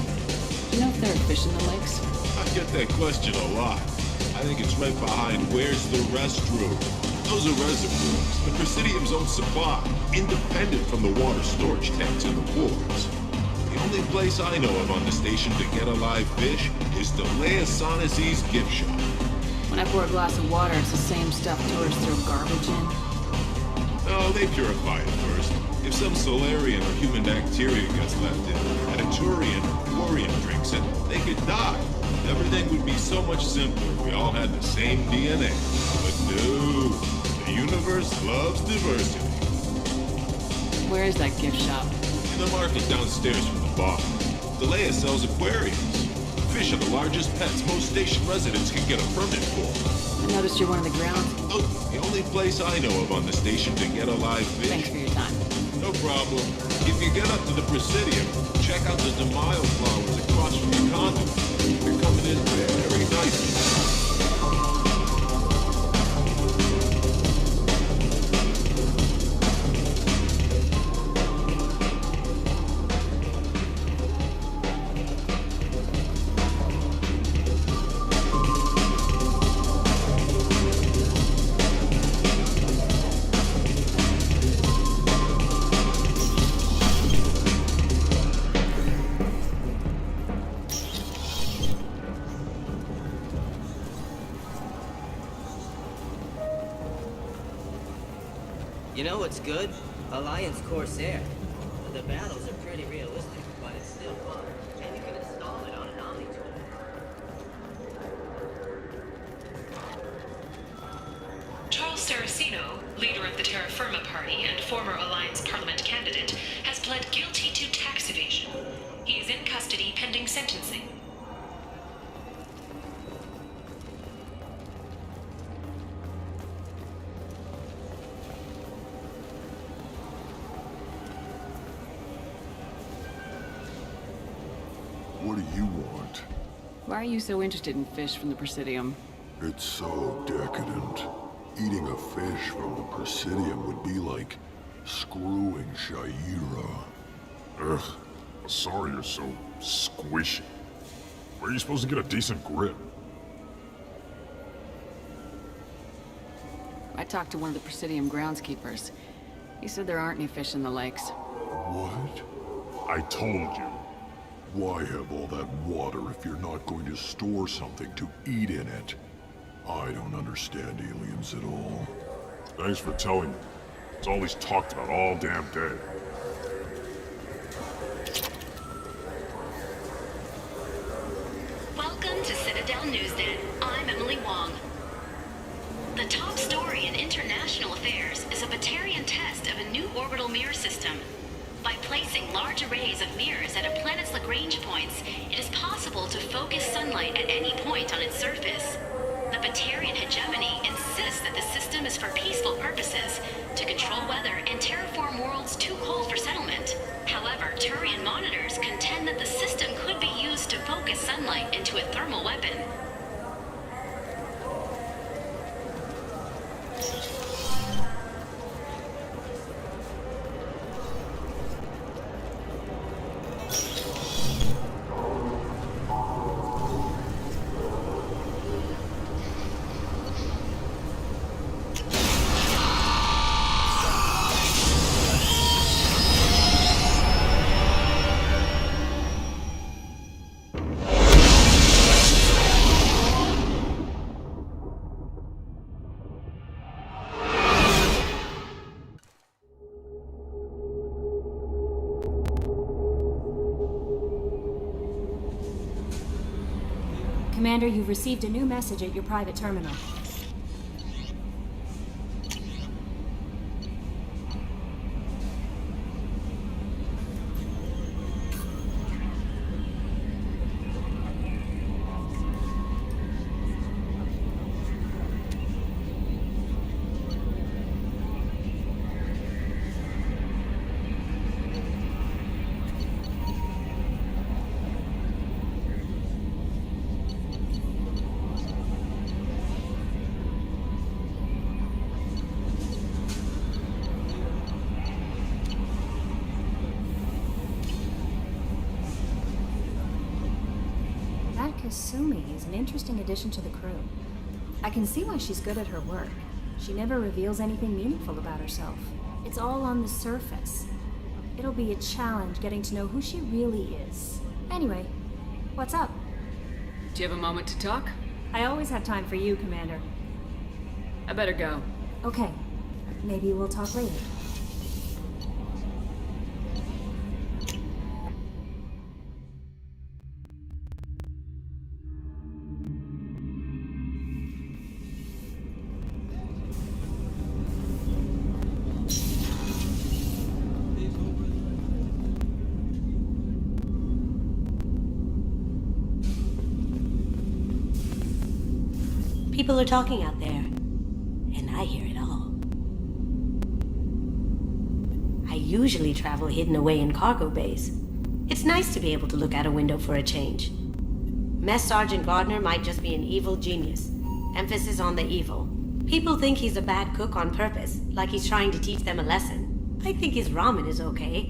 Do you know if there are fish in the lakes? I get that question a lot. I think it's right behind where's the restroom. Those are reservoirs, the Presidium's own supply, independent from the water storage tanks in the wards. The only place I know of on the station to get a live fish is the Leia Sonesi's gift shop. When I pour a glass of water, it's the same stuff tourists throw garbage in. Oh, they purify it first. If some Solarian or human bacteria gets left in, and a Turian or Quarian drinks it, they could die. Everything would be so much simpler if we all had the same DNA. But no, the universe loves diversity. Where is that gift shop? In the market downstairs from the bar. The Leia sells aquariums. Fish are the largest pets most station residents can get a permit for. I noticed you're one of the grounds. Oh, the only place I know of on the station to get a live fish. Thanks for your time. No problem. If you get up to the Presidium, check out the Demaio flowers across from the conduit. They're coming in very nicely. know what's good? Alliance Corsair. The battles are pretty realistic, but it's still fun. And you can install it on an Omni tool. Charles Saraceno, leader of the Terra Firma Party and former Alliance Parliament candidate, has pled guilty to tax evasion. He is in custody pending sentencing. What do you want? Why are you so interested in fish from the Presidium? It's so decadent. Eating a fish from the Presidium would be like screwing Shaira. Ugh, sorry you're so squishy. Where are you supposed to get a decent grip? I talked to one of the Presidium groundskeepers. He said there aren't any fish in the lakes. What? I told you. Why have all that water if you're not going to store something to eat in it? I don't understand aliens at all. Thanks for telling me. It's all he's talked about all damn day. Welcome to Citadel Newsnet. I'm Emily Wong. The top story in international affairs is a Batarian test of a new orbital mirror system. By placing large arrays of mirrors at a planet's Lagrange points, it is possible to focus sunlight at any point on its surface. The Batarian hegemony insists that the system is for peaceful purposes, to control weather and terraform worlds too cold for settlement. However, Turian monitors contend that the system could be used to focus sunlight into a thermal weapon. Commander, you've received a new message at your private terminal. Kasumi is an interesting addition to the crew. I can see why she's good at her work. She never reveals anything meaningful about herself. It's all on the surface. It'll be a challenge getting to know who she really is. Anyway, what's up? Do you have a moment to talk? I always have time for you, Commander. I better go. Okay. Maybe we'll talk later. People are talking out there, and I hear it all. I usually travel hidden away in cargo bays. It's nice to be able to look out a window for a change. Mess Sergeant Gardner might just be an evil genius. Emphasis on the evil. People think he's a bad cook on purpose, like he's trying to teach them a lesson. I think his ramen is okay,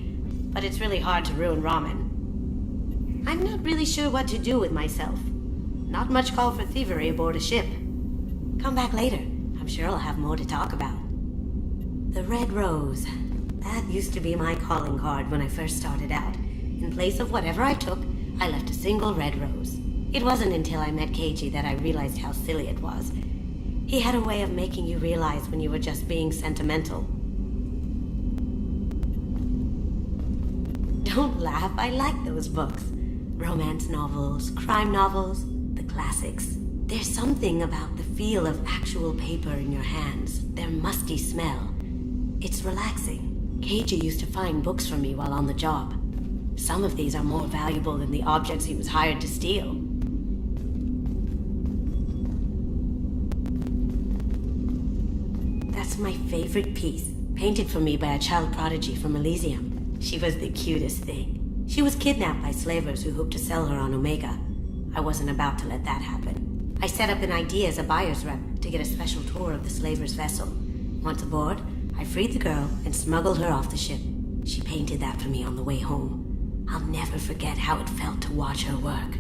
but it's really hard to ruin ramen. I'm not really sure what to do with myself. Not much call for thievery aboard a ship. Come back later. I'm sure I'll have more to talk about. The Red Rose. That used to be my calling card when I first started out. In place of whatever I took, I left a single red rose. It wasn't until I met Keiji that I realized how silly it was. He had a way of making you realize when you were just being sentimental. Don't laugh, I like those books. Romance novels, crime novels, the classics. There's something about the feel of actual paper in your hands, their musty smell. It's relaxing. Keiji used to find books for me while on the job. Some of these are more valuable than the objects he was hired to steal. That's my favorite piece, painted for me by a child prodigy from Elysium. She was the cutest thing. She was kidnapped by slavers who hoped to sell her on Omega. I wasn't about to let that happen. I set up an ID as a buyer's rep to get a special tour of the slaver's vessel. Once aboard, I freed the girl and smuggled her off the ship. She painted that for me on the way home. I'll never forget how it felt to watch her work.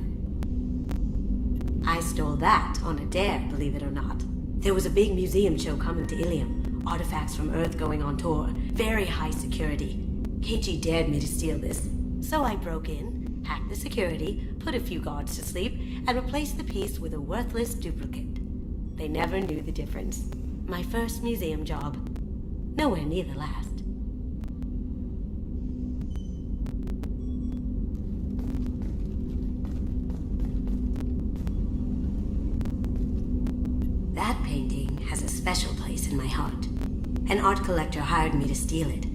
I stole that on a dare, believe it or not. There was a big museum show coming to Ilium. Artifacts from Earth going on tour. Very high security. Keiji dared me to steal this. So I broke in, hacked the security, put a few guards to sleep, and replaced the piece with a worthless duplicate. They never knew the difference. My first museum job. Nowhere near the last. That painting has a special place in my heart. An art collector hired me to steal it.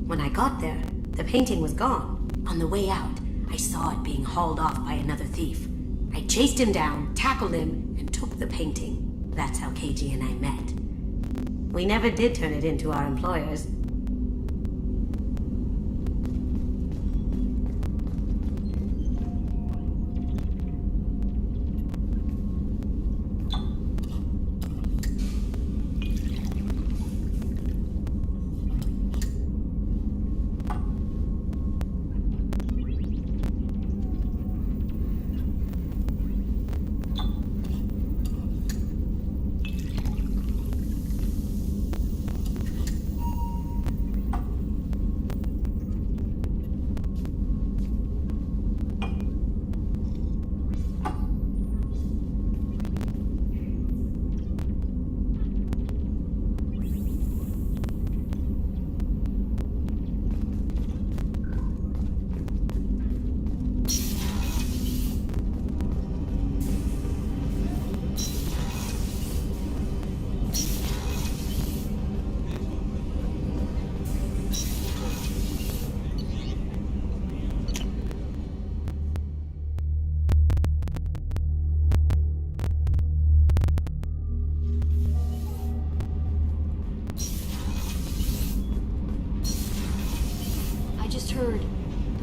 When I got there, the painting was gone. On the way out, I saw it being hauled off by another thief. I chased him down, tackled him, and took the painting. That's how Keiji and I met. We never did turn it into our employers.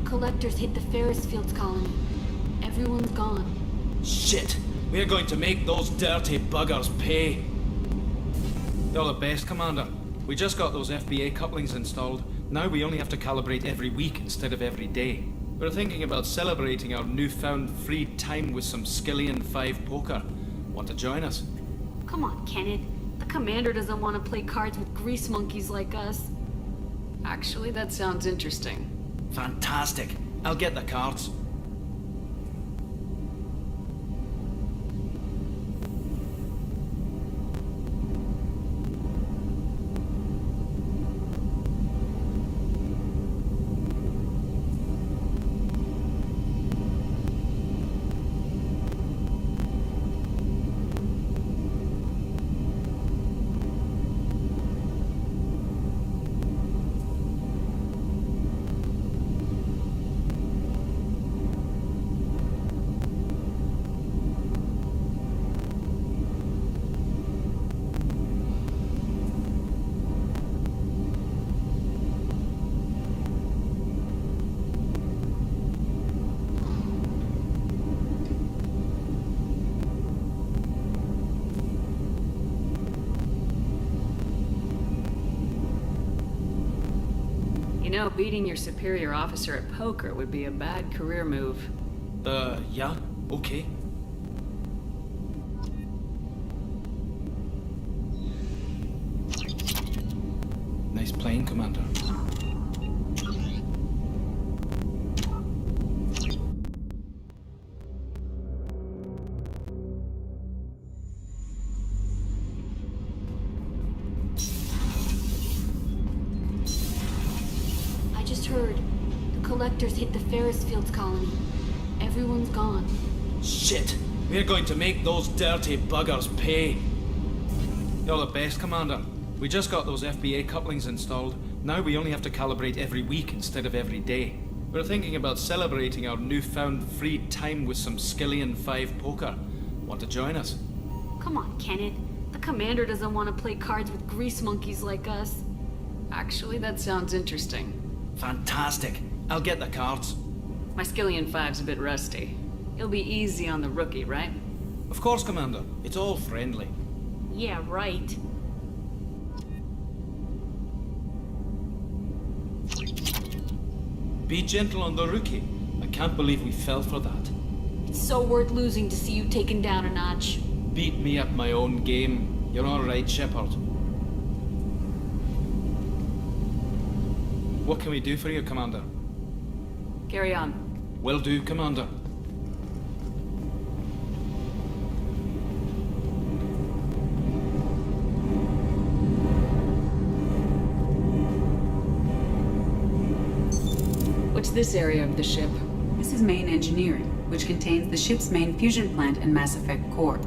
Collectors hit the Ferris Fields colony. Everyone's gone. Shit! We're going to make those dirty buggers pay. They're the best, Commander. We just got those FBA couplings installed. Now we only have to calibrate every week instead of every day. We're thinking about celebrating our newfound free time with some Skillian 5 poker. Want to join us? Come on, Kenneth. The Commander doesn't want to play cards with grease monkeys like us. Actually, that sounds interesting. Fantastic. I'll get the cards. You know, beating your superior officer at poker would be a bad career move. Yeah, okay. Nice plane, Commander. collectors hit the Ferris Fields colony. Everyone's gone. Shit! We're going to make those dirty buggers pay. You're the best, Commander. We just got those FBA couplings installed. Now we only have to calibrate every week instead of every day. We're thinking about celebrating our newfound free time with some Skillian 5 poker. Want to join us? Come on, Kenneth. The commander doesn't want to play cards with grease monkeys like us. Actually, that sounds interesting. Fantastic. I'll get the cards. My Skillian 5's a bit rusty. It'll be easy on the rookie, right? Of course, Commander. It's all friendly. Yeah, right. Be gentle on the rookie. I can't believe we fell for that. It's so worth losing to see you taken down a notch. Beat me at my own game. You're all right, Shepard. What can we do for you, Commander? Carry on. Will do, Commander. What's this area of the ship? This is main engineering, which contains the ship's main fusion plant and Mass Effect core.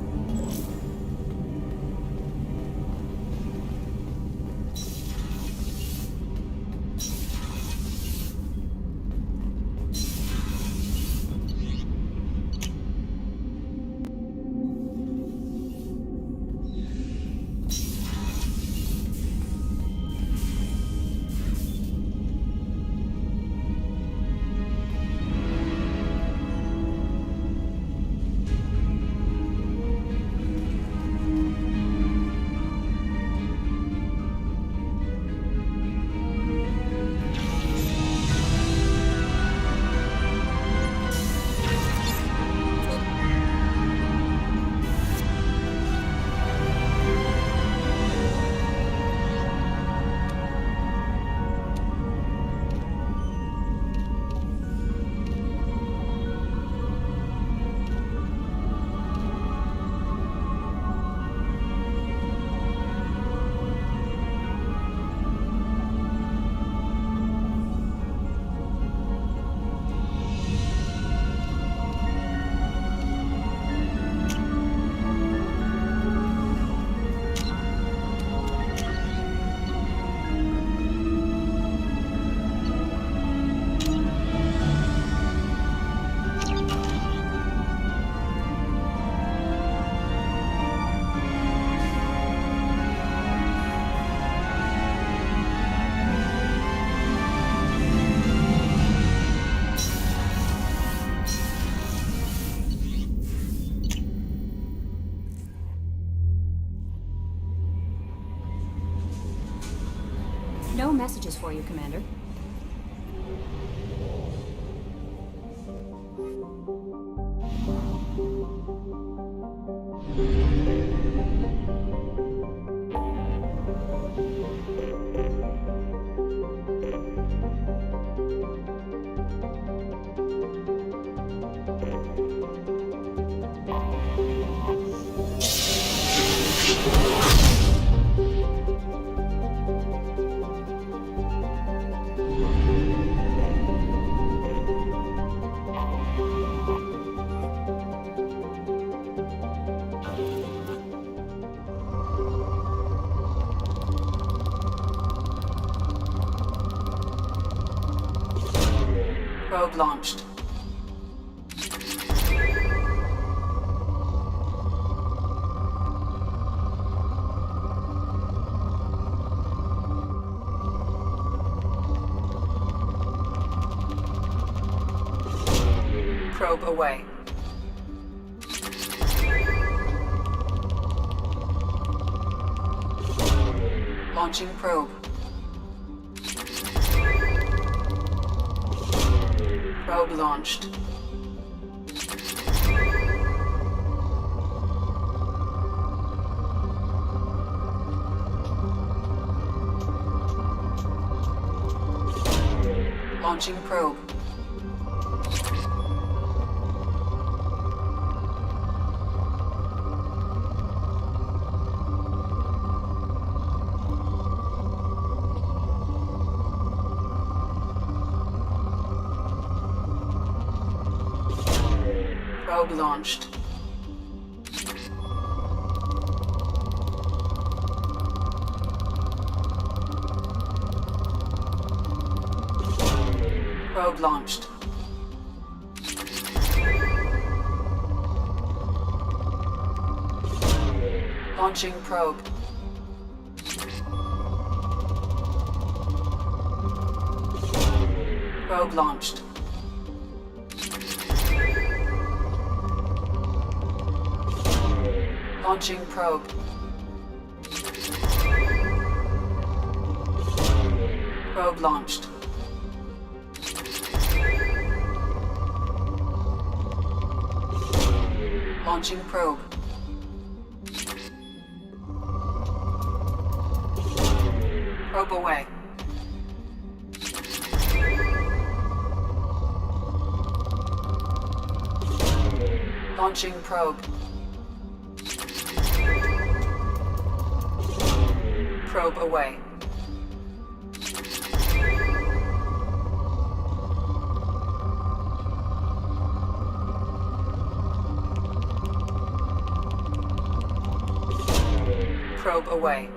No messages for you, Commander. Probe launched. Probe away. Launching probe. Probe launched. Launching probe. Probe launched. Probe launched. Launching probe. Probe launched. Launching probe. Probe launched. Launching probe. Probe away. Launching probe. Probe away. Probe away.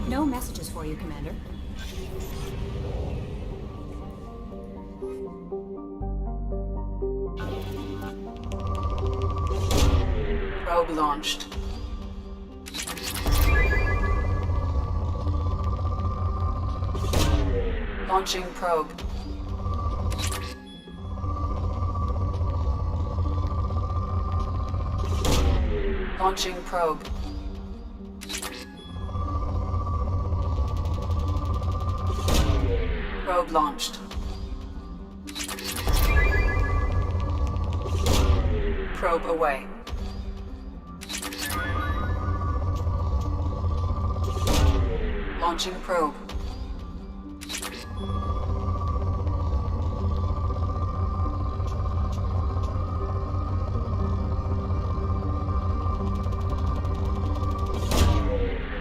No messages for you, Commander. Probe launched. Launching probe. Launching probe. Probe launched. Probe away. Launching probe.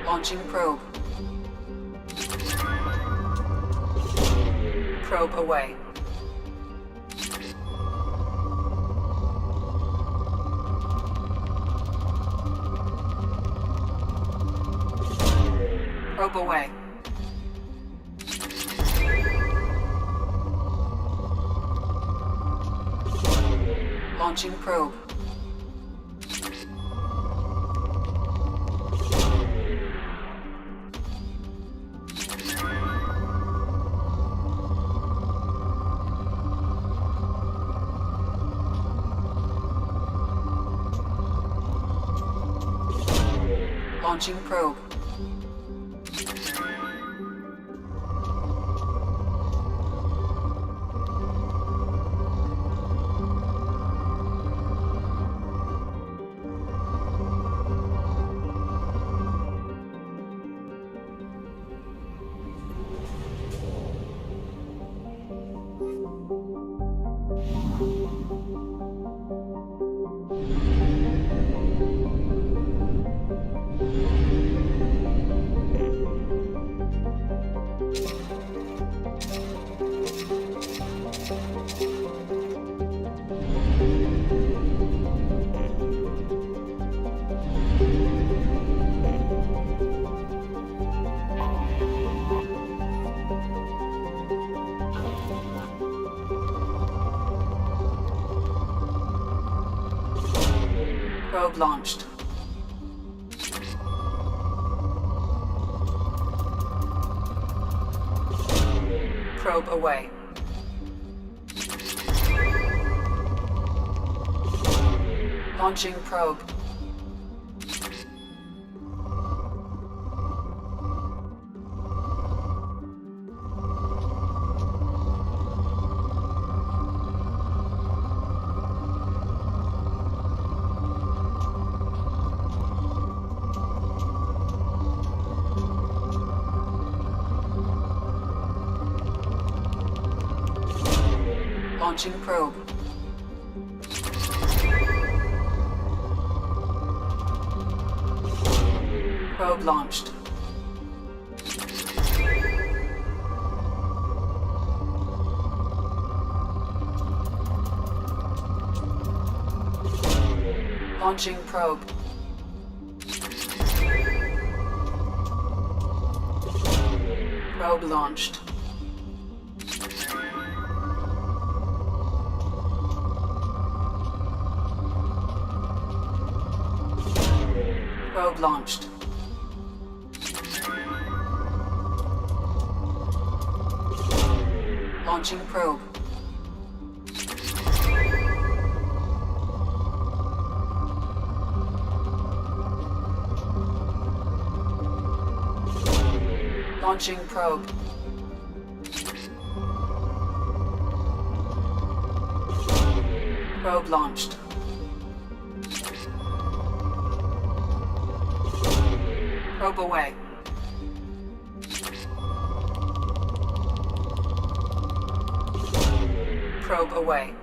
Launching probe. Probe away. Probe away. Launching probe. Launching probe. Probe launched. Probe away. Launching probe. Launching probe. Probe launched. Launching probe. Probe launched. Probe launched. Launching probe. Launching probe. Probe launched. Probe away. Probe away.